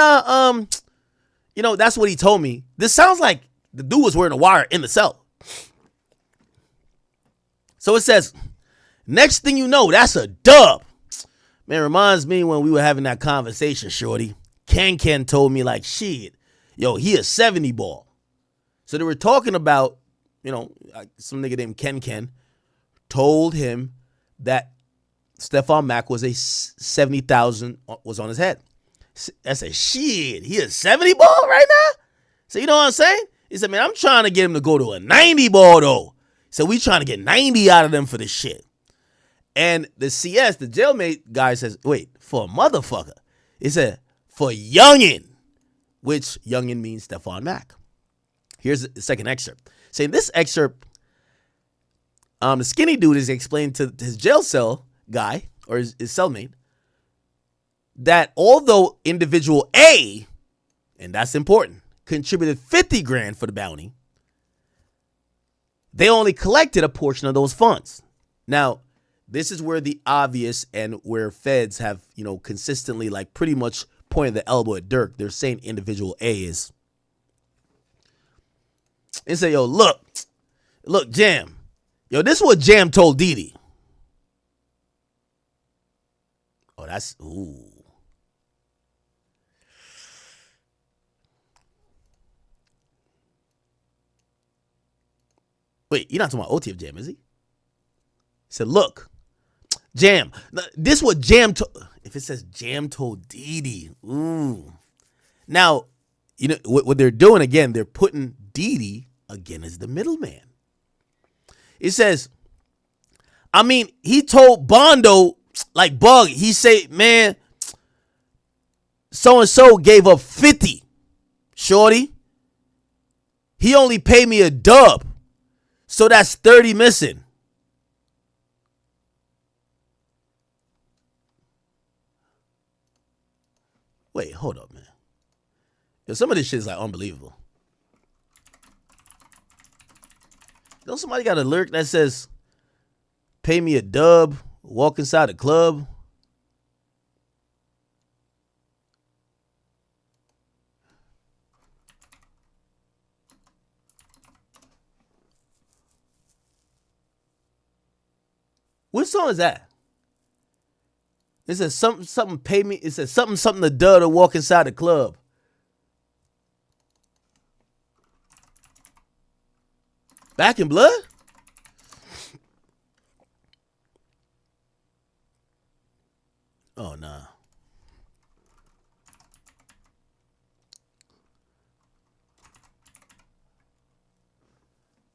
no, that's what he told me. This sounds like the dude was wearing a wire in the cell. So it says, next thing you know, that's a dub. Man, reminds me when we were having that conversation, shorty. Ken told me shit, he a 70 ball. So they were talking about, some nigga named Ken told him that Stephon Mack was a 70,000 was on his head. I said, shit, he a 70 ball right now? So you know what I'm saying? He said, man, I'm trying to get him to go to a 90 ball though. So we trying to get 90 out of them for this shit. And the CS, the jailmate guy says, wait, for a motherfucker. He said, for Youngin, which Youngin means Stephon Mack. Here's the second excerpt. Saying this excerpt, the skinny dude is explaining to his jail cell guy, or his cellmate, that although individual A, and that's important, contributed 50 grand for the bounty, they only collected a portion of those funds. Now, this is where the obvious and where feds have, consistently like pretty much pointed the elbow at Durk. They're saying individual A is. And say, yo, look, Jam. Yo, this is what Jam told Didi. Oh, that's, ooh. Wait, you're not talking about OTF Jam, is he? He said, look, Jam, this is what Jam told. If it says Jam told Didi, ooh. Now, what they're doing again, they're putting Didi again as the middleman. It says, he told Bondo, like Bug, he say, man, so-and-so gave up 50. Shorty, he only paid me a dub. So that's 30 missing. Wait, hold up, man. Yo, some of this shit is like unbelievable. Don't somebody got a lyric that says, pay me a dub, walk inside the club? What song is that? It says something pay me. It says something the dub to walk inside the club. Back in Blood? Oh, nah.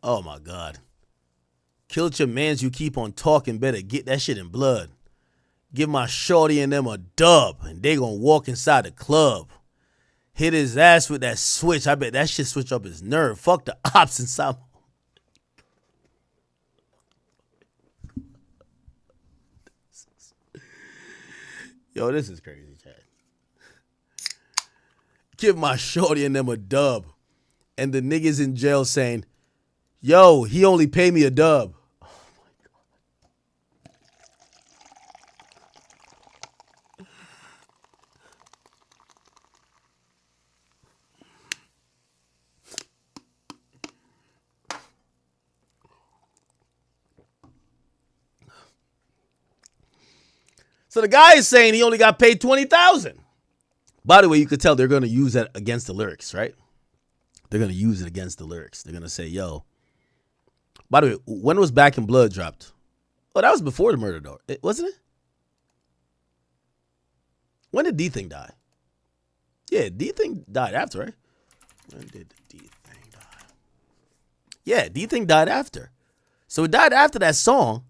Oh, my God. Killed your mans, you keep on talking, better get that shit in blood. Give my shorty and them a dub, and they gonna walk inside the club. Hit his ass with that switch. I bet that shit switch up his nerve. Fuck the ops inside. Yo, this is crazy, Chad. Give my shorty and them a dub. And the niggas in jail saying, yo, he only paid me a dub. Oh, my God. So the guy is saying he only got paid $20,000. By the way, you could tell they're going to use that against the lyrics, right? They're going to use it against the lyrics. They're going to say, yo. By the way, when was Back in Blood dropped? Oh, that was before the murder, though. Wasn't it? When did D-Thing die? Yeah, D-Thing died after, right? When did D-Thing die? Yeah, D-Thing died after. So it died after that song.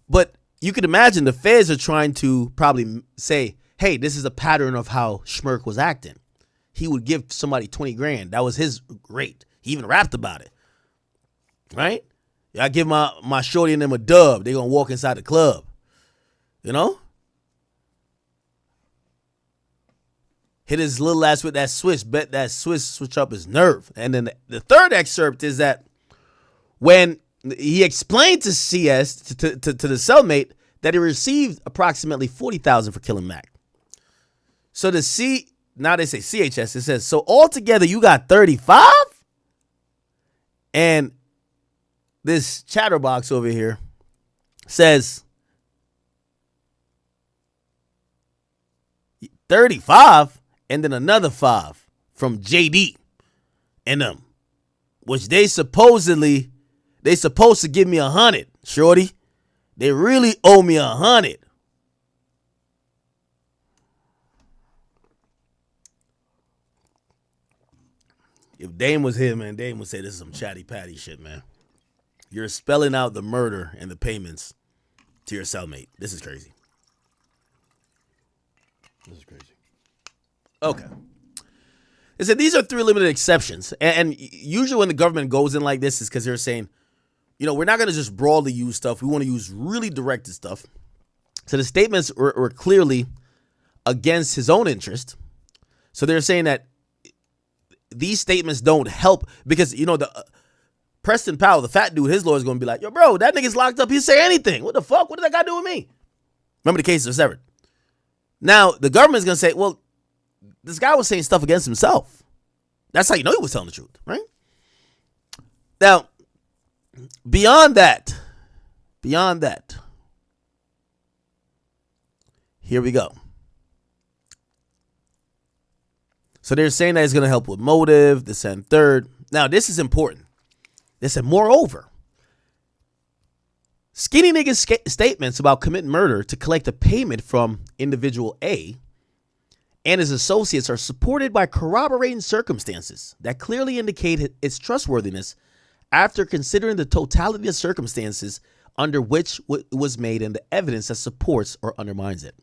But you could imagine the feds are trying to probably say, hey, this is a pattern of how Schmirk was acting. He would give somebody 20 grand. That was his rate. He even rapped about it. Right? I give my shorty and them a dub. They gonna walk inside the club. You know? Hit his little ass with that switch. Bet that switch up his nerve. And then the third excerpt is that when he explained to CS, to the cellmate, that he received approximately $40,000 for killing Mac. So now they say CHS, it says, so altogether you got 35? And this chatterbox over here says 35 and then another 5 from JD and them, which they supposed to give me 100, shorty. They really owe me 100. If Dame was here, man, Dame would say this is some chatty patty shit, man. You're spelling out the murder and the payments to your cellmate. This is crazy. This is crazy. Okay. It said these are 3 limited exceptions. And usually when the government goes in like this is because they're saying, we're not going to just broadly use stuff. We want to use really directed stuff. So the statements were clearly against his own interest. So they're saying that these statements don't help because, Preston Powell, the fat dude, his lawyer's going to be like, yo, bro, that nigga's locked up. He'll say anything. What the fuck? What did that guy do with me? Remember the cases are severed. Now, the government's going to say, well, this guy was saying stuff against himself. That's how you know he was telling the truth, right? Now, beyond that, here we go. So they're saying that it's going to help with motive, this and third. Now, this is important. They said, moreover, skinny nigga's statements about committing murder to collect a payment from individual A and his associates are supported by corroborating circumstances that clearly indicate its trustworthiness after considering the totality of circumstances under which it was made and the evidence that supports or undermines it.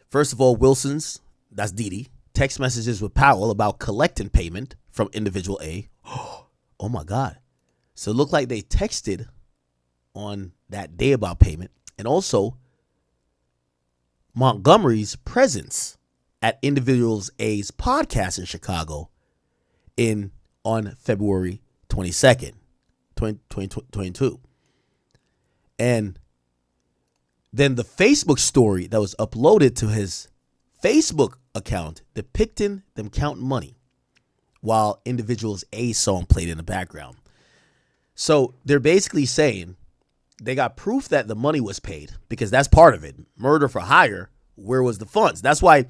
First of all, Wilson's, that's Didi, text messages with Powell about collecting payment from individual A. Oh my God. So it looked like they texted on that day about payment. And also Montgomery's presence at individuals A's podcast in Chicago on February 22nd, 2022. And then the Facebook story that was uploaded to his Facebook account depicting them counting money while individuals A song played in the background. So they're basically saying they got proof that the money was paid because that's part of it. Murder for hire. Where was the funds? That's why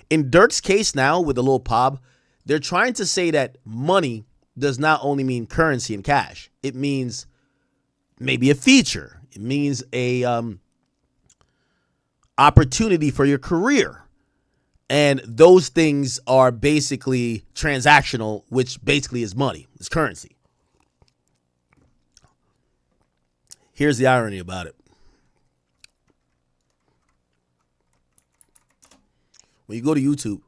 in Durk's case now with the Lil Pob, they're trying to say that money does not only mean currency and cash. It means maybe a feature. It means a opportunity for your career. And those things are basically transactional, which basically is money. It's currency. Here's the irony about it. When you go to YouTube,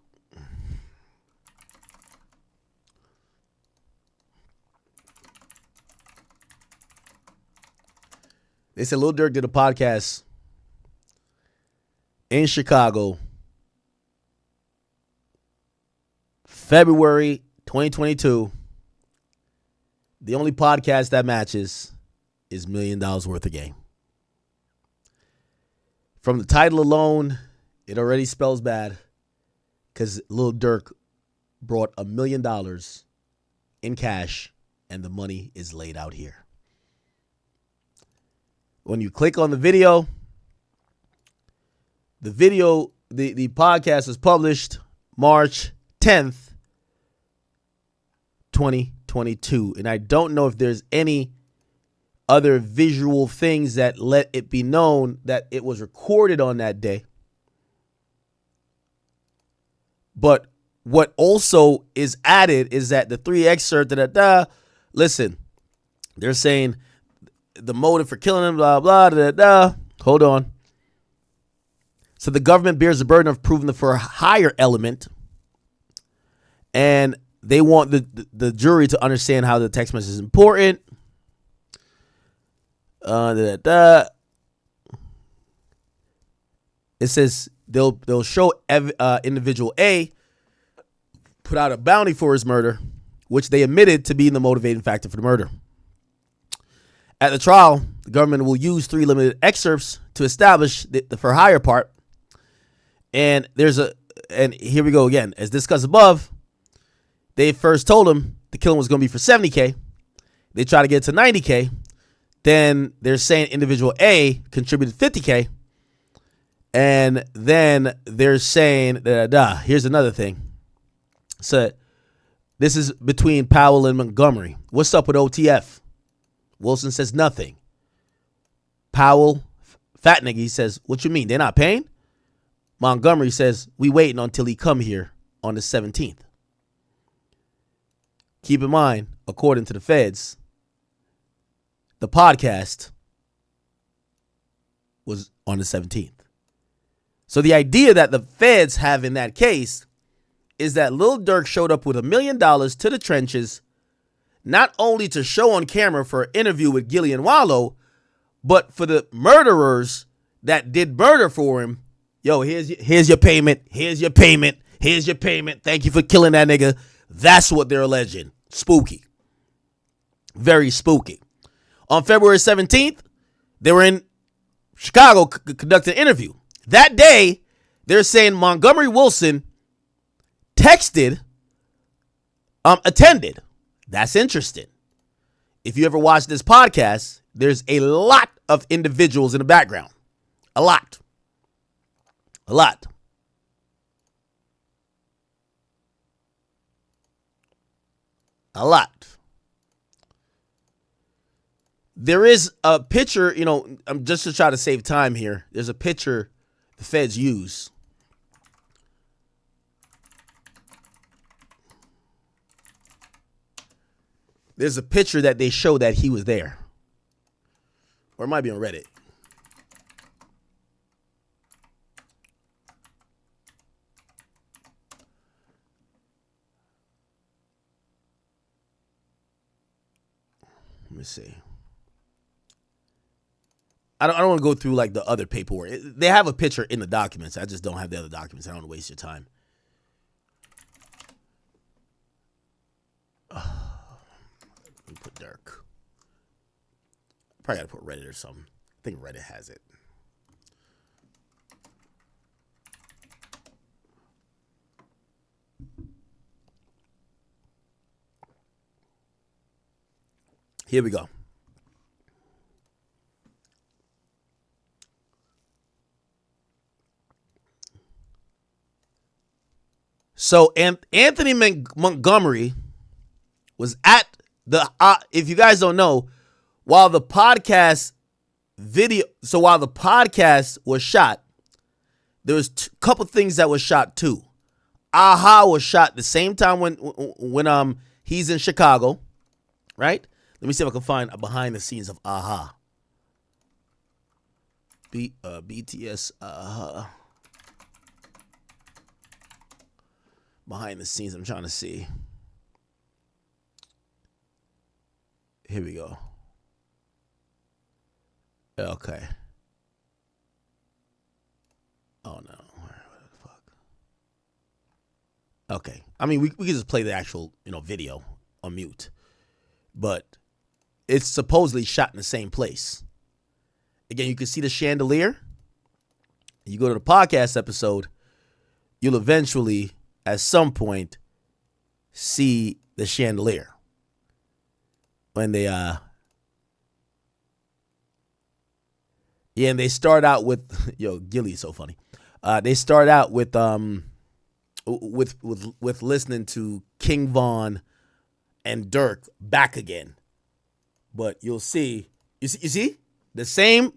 they said Lil Durk did a podcast in Chicago, February 2022. The only podcast that matches is $1 million worth of game. From the title alone, it already spells bad because Lil Durk brought $1 million in cash and the money is laid out here. When you click on the podcast was published March 10th, 2022. And I don't know if there's any other visual things that let it be known that it was recorded on that day. But what also is added is that the 3 excerpt, listen, they're saying the motive for killing him, blah, blah, Hold on. So the government bears the burden of proving the for hire element. And they want the jury to understand how the text message is important. It says they'll show individual A put out a bounty for his murder, which they admitted to being the motivating factor for the murder. At the trial, the government will use 3 limited excerpts to establish the for hire part. And and here we go again. As discussed above, they first told him the killing was going to be for $70K. They try to get it to $90K. Then they're saying individual A contributed $50K. And then they're saying, here's another thing. So this is between Powell and Montgomery. What's up with OTF? Wilson says nothing. Powell, fat nigga, he says, what you mean? They're not paying? Montgomery says, we waiting until he come here on the 17th. Keep in mind, according to the feds, the podcast was on the 17th. So the idea that the feds have in that case is that Lil Durk showed up with $1 million to the trenches, not only to show on camera for an interview with Gillian Wallow, but for the murderers that did murder for him. Yo, here's your payment. Here's your payment. Here's your payment. Thank you for killing that nigga. That's what they're alleging. Spooky. Very spooky. On February 17th, they were in Chicago conducting an interview. That day, they're saying Montgomery Wilson attended. That's interesting. If you ever watch this podcast, there's a lot of individuals in the background. A lot. There is a picture, I'm just to try to save time here. There's a picture the feds use. There's a picture that they show that he was there. Or it might be on Reddit. Let me see. I don't want to go through like the other paperwork. They have a picture in the documents. I just don't have the other documents. I don't want to waste your time. Let me put Durk. Probably got to put Reddit or something. I think Reddit has it. Here we go. So Anthony Montgomery was at the, if you guys don't know, while the podcast was shot, there was a couple things that was shot too. Aha was shot the same time when he's in Chicago, right? Let me see if I can find a behind the scenes of Aha. BTS Aha. Behind the scenes, I'm trying to see. Here we go. Okay. Oh no. What the fuck? Okay. I mean, we can just play the actual, video on mute. But it's supposedly shot in the same place. Again, you can see the chandelier. You go to the podcast episode, you'll eventually, at some point, see the chandelier. When they and they start out with Gilly's so funny. They start out with listening to King Von and Durk Back Again. But you'll see, you see the same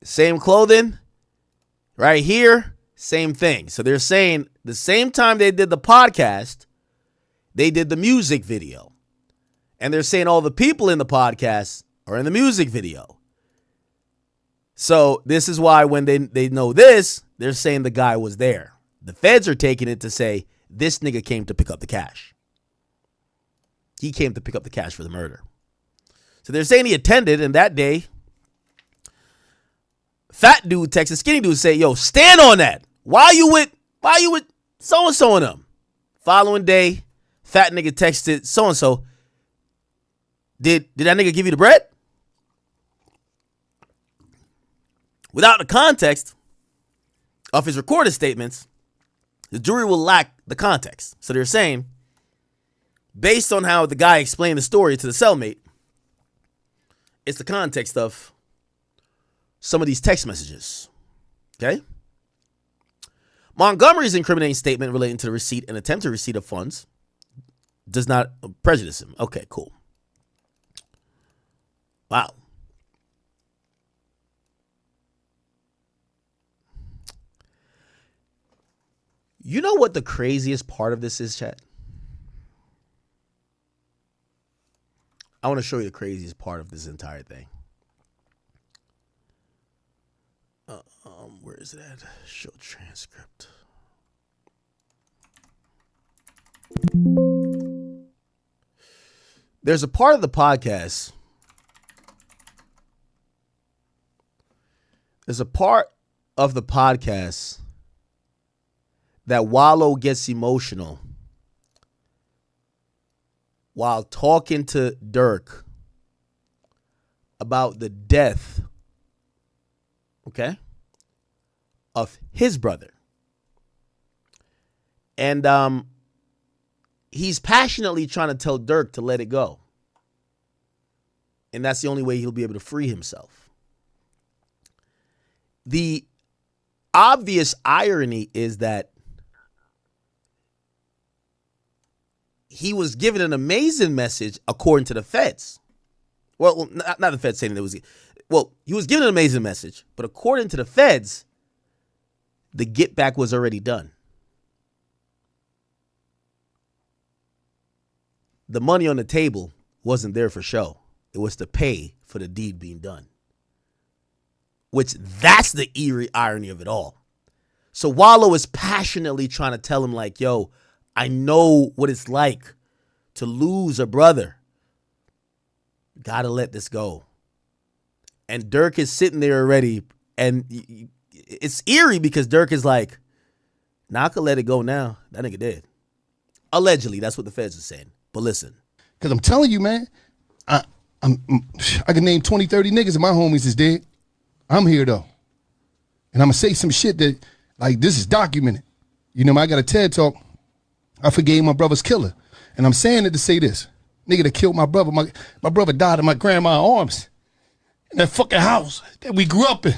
same clothing right here, same thing. So they're saying the same time they did the podcast, they did the music video. And they're saying all the people in the podcast are in the music video. So this is why when they know this, they're saying the guy was there. The feds are taking it to say this nigga came to pick up the cash. He came to pick up the cash for the murder. So they're saying he attended, and that day, fat dude texted skinny dude say, yo, stand on that. Why you with so-and-so and them? Following day, fat nigga texted so-and-so, did that nigga give you the bread? Without the context of his recorded statements, the jury will lack the context. So they're saying, based on how the guy explained the story to the cellmate, it's the context of some of these text messages. Okay? Montgomery's incriminating statement relating to the receipt and attempted receipt of funds does not prejudice him. Okay, cool. Wow. You know what the craziest part of this is, chat? I want to show you the craziest part of this entire thing. Where is it at? Show transcript. There's a part of the podcast. There's a part of the podcast that Wallow gets emotional while talking to Durk about the death, okay, of his brother. And he's passionately trying to tell Durk to let it go. And that's the only way he'll be able to free himself. The obvious irony is that he was given an amazing message according to the feds. Well, not the feds saying it was. Well, he was given an amazing message, but according to the feds, the get back was already done. The money on the table wasn't there for show. It was to pay for the deed being done. Which, that's the eerie irony of it all. So Wallo is passionately trying to tell him like, yo, I know what it's like to lose a brother. Gotta let this go. And Durk is sitting there already, and it's eerie because Durk is like, nah, I could let it go now. That nigga dead. Allegedly, that's what the feds are saying. But listen. Because I'm telling you, man, I can name 20, 30 niggas and my homies is dead. I'm here, though. And I'm going to say some shit that, like, this is documented. You know, I got a TED Talk. I forgave my brother's killer. And I'm saying it to say this. Nigga that killed my brother. My brother died in my grandma's arms. In that fucking house that we grew up in.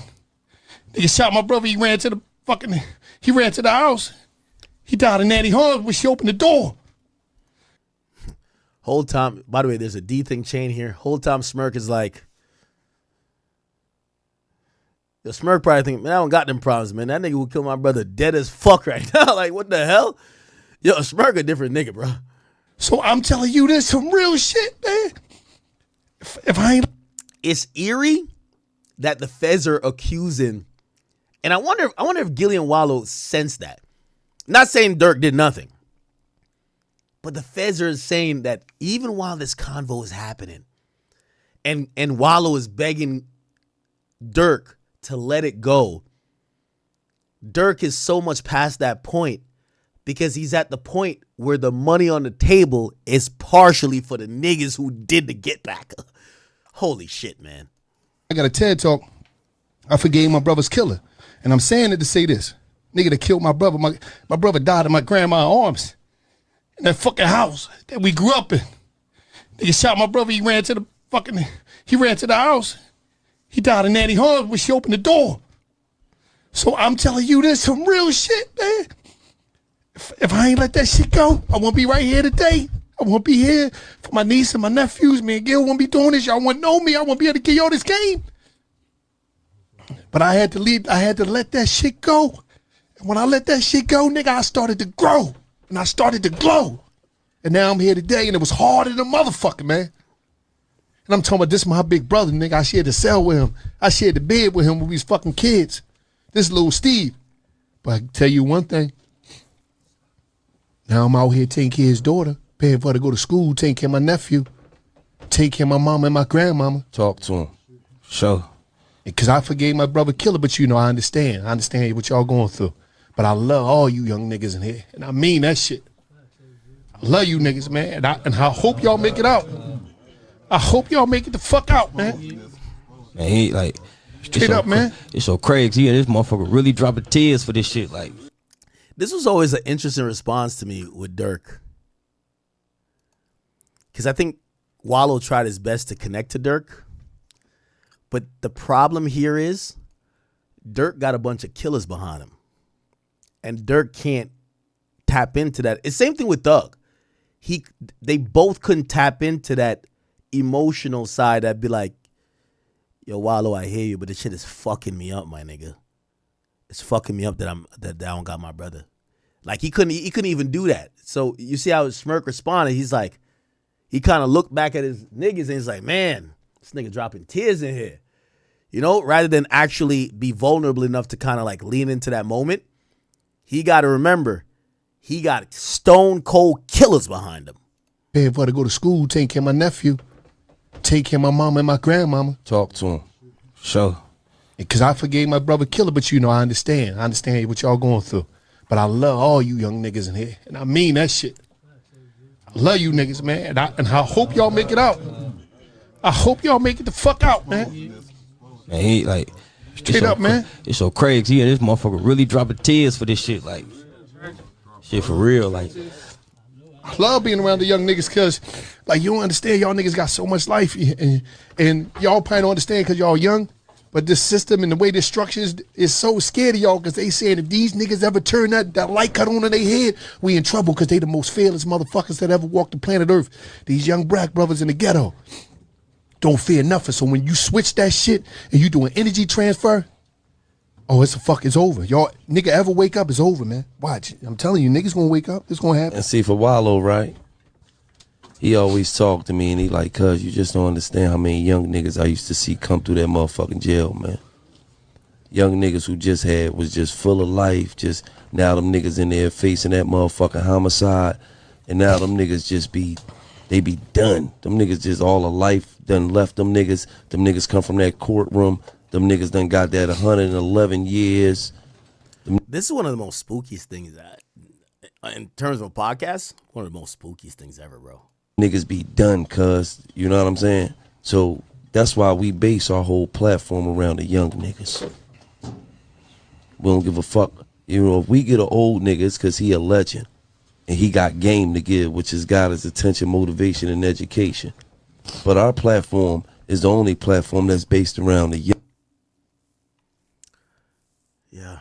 Nigga shot my brother. He ran to the house. He died in Nanny Arms when she opened the door. Whole time, by the way, there's a D thing chain here. Whole time Smirk is like, the Smirk probably think, man, I don't got them problems, man. That nigga would kill my brother dead as fuck right now. Like, what the hell? Yo, Smirk a different nigga, bro. So I'm telling you, there's some real shit, man. If I ain't... It's eerie that the feds are accusing, and I wonder if Gillian Wallo sensed that. Not saying Durk did nothing, but the feds are saying that even while this convo is happening, and Wallo is begging Durk to let it go, Durk is so much past that point because he's at the point where the money on the table is partially for the niggas who did the get back. Holy shit, man. I got a TED Talk. I forgave my brother's killer. And I'm saying it to say this. Nigga that killed my brother. My brother died in my grandma's arms. In that fucking house that we grew up in. Nigga shot my brother. He ran to the house. He died in Nanny Arms when she opened the door. So I'm telling you, there's some real shit, man. If I ain't let that shit go, I won't be right here today. I won't be here for my niece and my nephews. Me and Gil won't be doing this. Y'all won't know me. I won't be able to give y'all this game. But I had to leave. I had to let that shit go. And when I let that shit go, nigga, I started to grow. And I started to glow. And now I'm here today, and it was harder than a motherfucker, man. And I'm talking about this my big brother, nigga. I shared the cell with him. I shared the bed with him when we was fucking kids. This little Steve. But I can tell you one thing. Now I'm out here taking care of his daughter, paying for her to go to school, taking care of my nephew, taking care of my mama and my grandmama. Talk to him. Sure. Because I forgave my brother killer, but you know, I understand. I understand what y'all going through. But I love all you young niggas in here. And I mean that shit. I love you niggas, man. And I hope y'all make it out. I hope y'all make it the fuck out, man. Man, he like... Straight up, man. It's so crazy. This motherfucker really dropping tears for this shit. Like, this was always an interesting response to me with Durk. Because I think Wallo tried his best to connect to Durk. But the problem here is Durk got a bunch of killers behind him. And Durk can't tap into that. It's the same thing with Thug. They both couldn't tap into that emotional side that'd be like, yo, Wallo, I hear you, but this shit is fucking me up, my nigga. It's fucking me up that I don't got my brother. Like he couldn't even do that. So you see how Smirk responded. He's like, he kind of looked back at his niggas and he's like, man, this nigga dropping tears in here. You know, rather than actually be vulnerable enough to kind of like lean into that moment, he got to remember, he got stone cold killers behind him. Paying for her to go to school, taking care of my nephew, taking care of my mama and my grandmama. talk to him. Sure. Because I forgave my brother killer, but you know, I understand. I understand what y'all going through. But I love all you young niggas in here. And I mean that shit. I love you niggas, man. And I hope y'all make it out. I hope y'all make it the fuck out, man. Man, he like Straight up, man. It's so crazy. Yeah, this motherfucker really dropping tears for this shit. Like, shit for real. Like, I love being around the young niggas because, like, you don't understand. Y'all niggas got so much life. And y'all probably don't understand because y'all young. But this system and the way this structure is so scared of y'all because they saying if these niggas ever turn that light cut on in their head, we in trouble because they the most fearless motherfuckers that ever walked the planet Earth. These young black brothers in the ghetto don't fear nothing. So when you switch that shit and you do an energy transfer, oh, it's over. Y'all nigga ever wake up, it's over, man. Watch. I'm telling you, niggas gonna wake up. It's gonna happen. And see, for Wallow, right? He always talked to me and he like, cuz you just don't understand how many young niggas I used to see come through that motherfucking jail, man. Young niggas who was just full of life, just now them niggas in there facing that motherfucking homicide, and now them niggas they be done. Them niggas just all of life done left them niggas. Them niggas come from that courtroom. Them niggas done got that 111 years. This is one of the most spookiest things in terms of a podcast, one of the most spookiest things ever, bro. Niggas be done, cuz, you know what I'm saying? So that's why we base our whole platform around the young niggas. We don't give a fuck. You know, if we get an old nigga, it's because he a legend. And he got game to give, which has got his attention, motivation, and education. But our platform is the only platform that's based around the young. Yeah.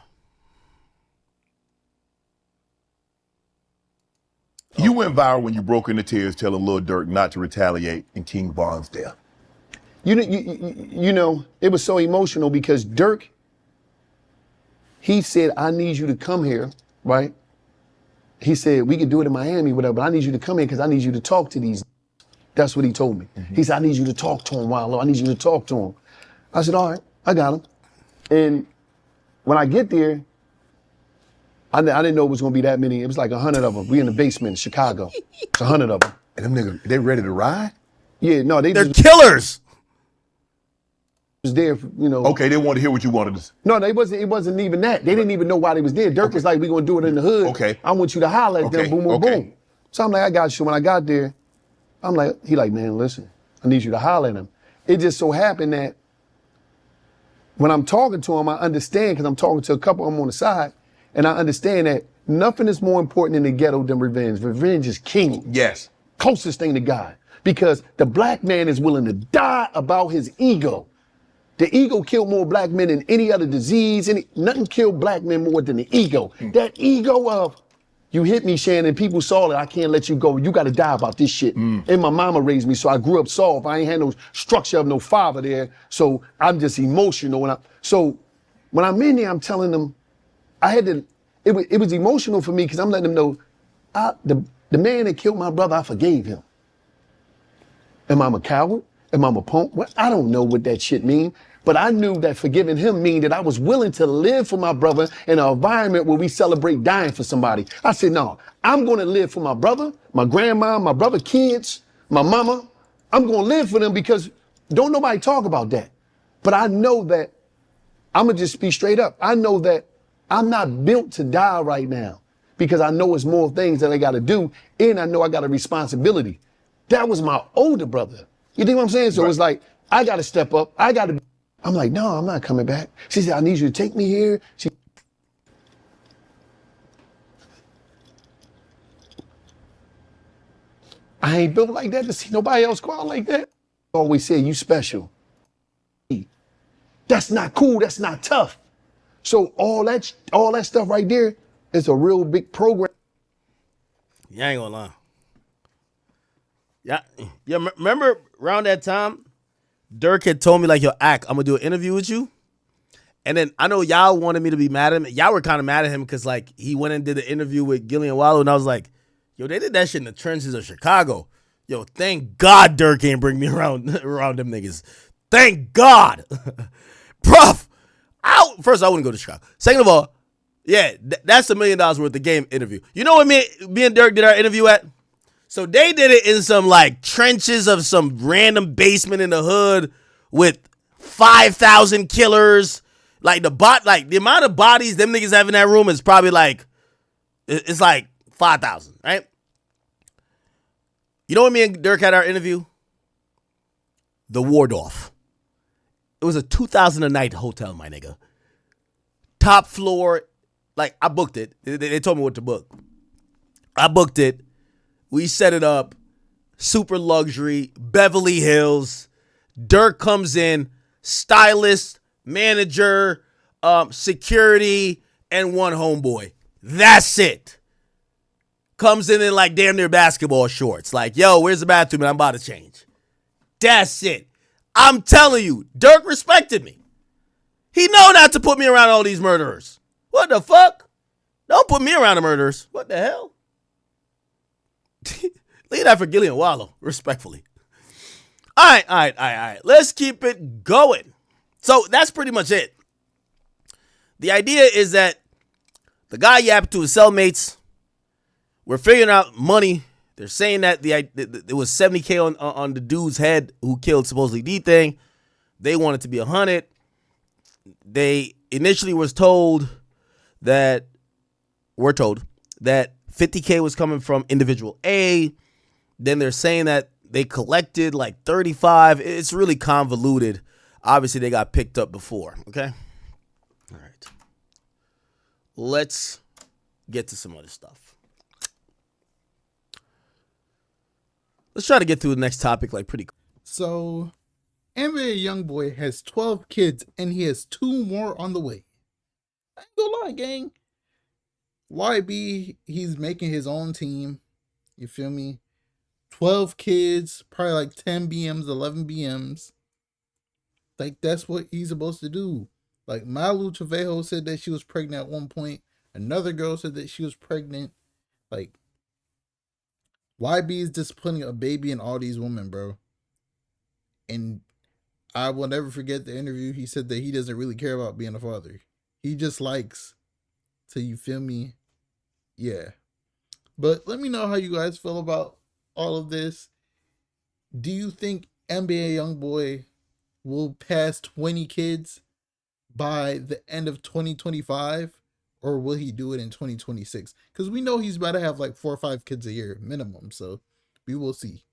You went viral when you broke into tears telling Lil Durk not to retaliate in King Von's death. You know, it was so emotional because Durk, he said, I need you to come here, right? He said, we could do it in Miami, whatever, but I need you to come here because I need you to talk to these. That's what he told me. Mm-hmm. He said, I need you to talk to him, Wallow. I need you to talk to him. I said, all right, I got him. And when I get there, I didn't know it was going to be that many. It was like 100 of them. We in the basement in Chicago. It's 100 of them. And them niggas, they ready to ride? Yeah, no, they're killers. Was there, you know. Okay, they wanted to hear what you wanted to say. No, it wasn't even that. They didn't even know why they was there. Durk was like, we gonna do it in the hood. Okay. I want you to holler at them, boom, boom, boom. So I'm like, I got you. When I got there, I'm like, he like, man, listen, I need you to holler at him. It just so happened that when I'm talking to him, I understand, because I'm talking to a couple of them on the side, and I understand that nothing is more important in the ghetto than revenge. Revenge is king. Yes. Closest thing to God. Because the black man is willing to die about his ego. The ego killed more black men than any other disease. Nothing killed black men more than the ego. That ego of, you hit me, Shannon, people saw that I can't let you go. You got to die about this shit. And my mama raised me, so I grew up soft. I ain't had no structure of no father there, so I'm just emotional. So when I'm in there, I'm telling them, it was emotional for me because I'm letting them know, the man that killed my brother, I forgave him. Am I a coward? Am I a punk? Well, I don't know what that shit mean. But I knew that forgiving him mean that I was willing to live for my brother in an environment where we celebrate dying for somebody. I said, no, I'm going to live for my brother, my grandma, my brother, kids, my mama. I'm going to live for them because don't nobody talk about that. But I know that, I'm going to just be straight up. I know that I'm not built to die right now because I know it's more things that I got to do, and I know I got a responsibility. That was my older brother. You think what I'm saying? So It's like, I got to step up. I'm like, no, I'm not coming back. She said, I need you to take me here. I ain't built like that to see nobody else go out like that. I always said, you special. That's not cool. That's not tough. So all that stuff right there is a real big program. You ain't gonna lie. Yeah. Remember around that time, Durk had told me, like, yo, I'm gonna do an interview with you. And then I know y'all wanted me to be mad at him. Y'all were kind of mad at him because, like, he went and did the interview with Gillian Wallow, and I was like, yo, they did that shit in the trenches of Chicago. Yo, thank God Durk ain't bring me around them niggas. Thank God. Bruh, first, I wouldn't go to Chicago. Second of all, yeah, that's $1 million worth of game interview. You know what me and Durk did our interview at? So they did it in some, like, trenches of some random basement in the hood with 5,000 killers. Like, the amount of bodies them niggas have in that room is probably like, it's like 5,000, right? You know when me and Dirk had our interview? The Waldorf. It was a $2,000 a night hotel, my nigga. Top floor. Like, I booked it. They told me what to book. I booked it. We set it up. Super luxury. Beverly Hills. Dirk comes in. Stylist, manager, security, and one homeboy. That's it. Comes in like damn near basketball shorts. Like, yo, where's the bathroom? And I'm about to change. That's it. I'm telling you, Dirk respected me. He know not to put me around all these murderers. What the fuck? Don't put me around the murderers. What the hell? Leave that for Gillian Wallow, respectfully. All right. Let's keep it going. So that's pretty much it. The idea is that the guy yapped to his cellmates. We're figuring out money. They're saying that it was $70K on the dude's head who killed supposedly D-Thing. They wanted to be 100. They initially we're told that 50K was coming from individual A. Then they're saying that they collected like 35. It's really convoluted. Obviously, they got picked up before. Okay. All right. Let's get to some other stuff. Let's try to get through the next topic like pretty quick. So, NBA YoungBoy has 12 kids and he has 2 more on the way. I ain't gonna lie, gang. YB, he's making his own team. You feel me? 12 kids, probably like 10 BMs, 11 BMs. Like, that's what he's supposed to do. Like, Malu Trevejo said that she was pregnant at one point. Another girl said that she was pregnant. Like, YB is disciplining a baby and all these women, bro. And I will never forget the interview. He said that he doesn't really care about being a father. He just likes to, you feel me? Yeah. But let me know how you guys feel about all of this. Do you think NBA YoungBoy will pass 20 kids by the end of 2025? Or will he do it in 2026? Because we know he's about to have like 4 or 5 kids a year minimum. So we will see.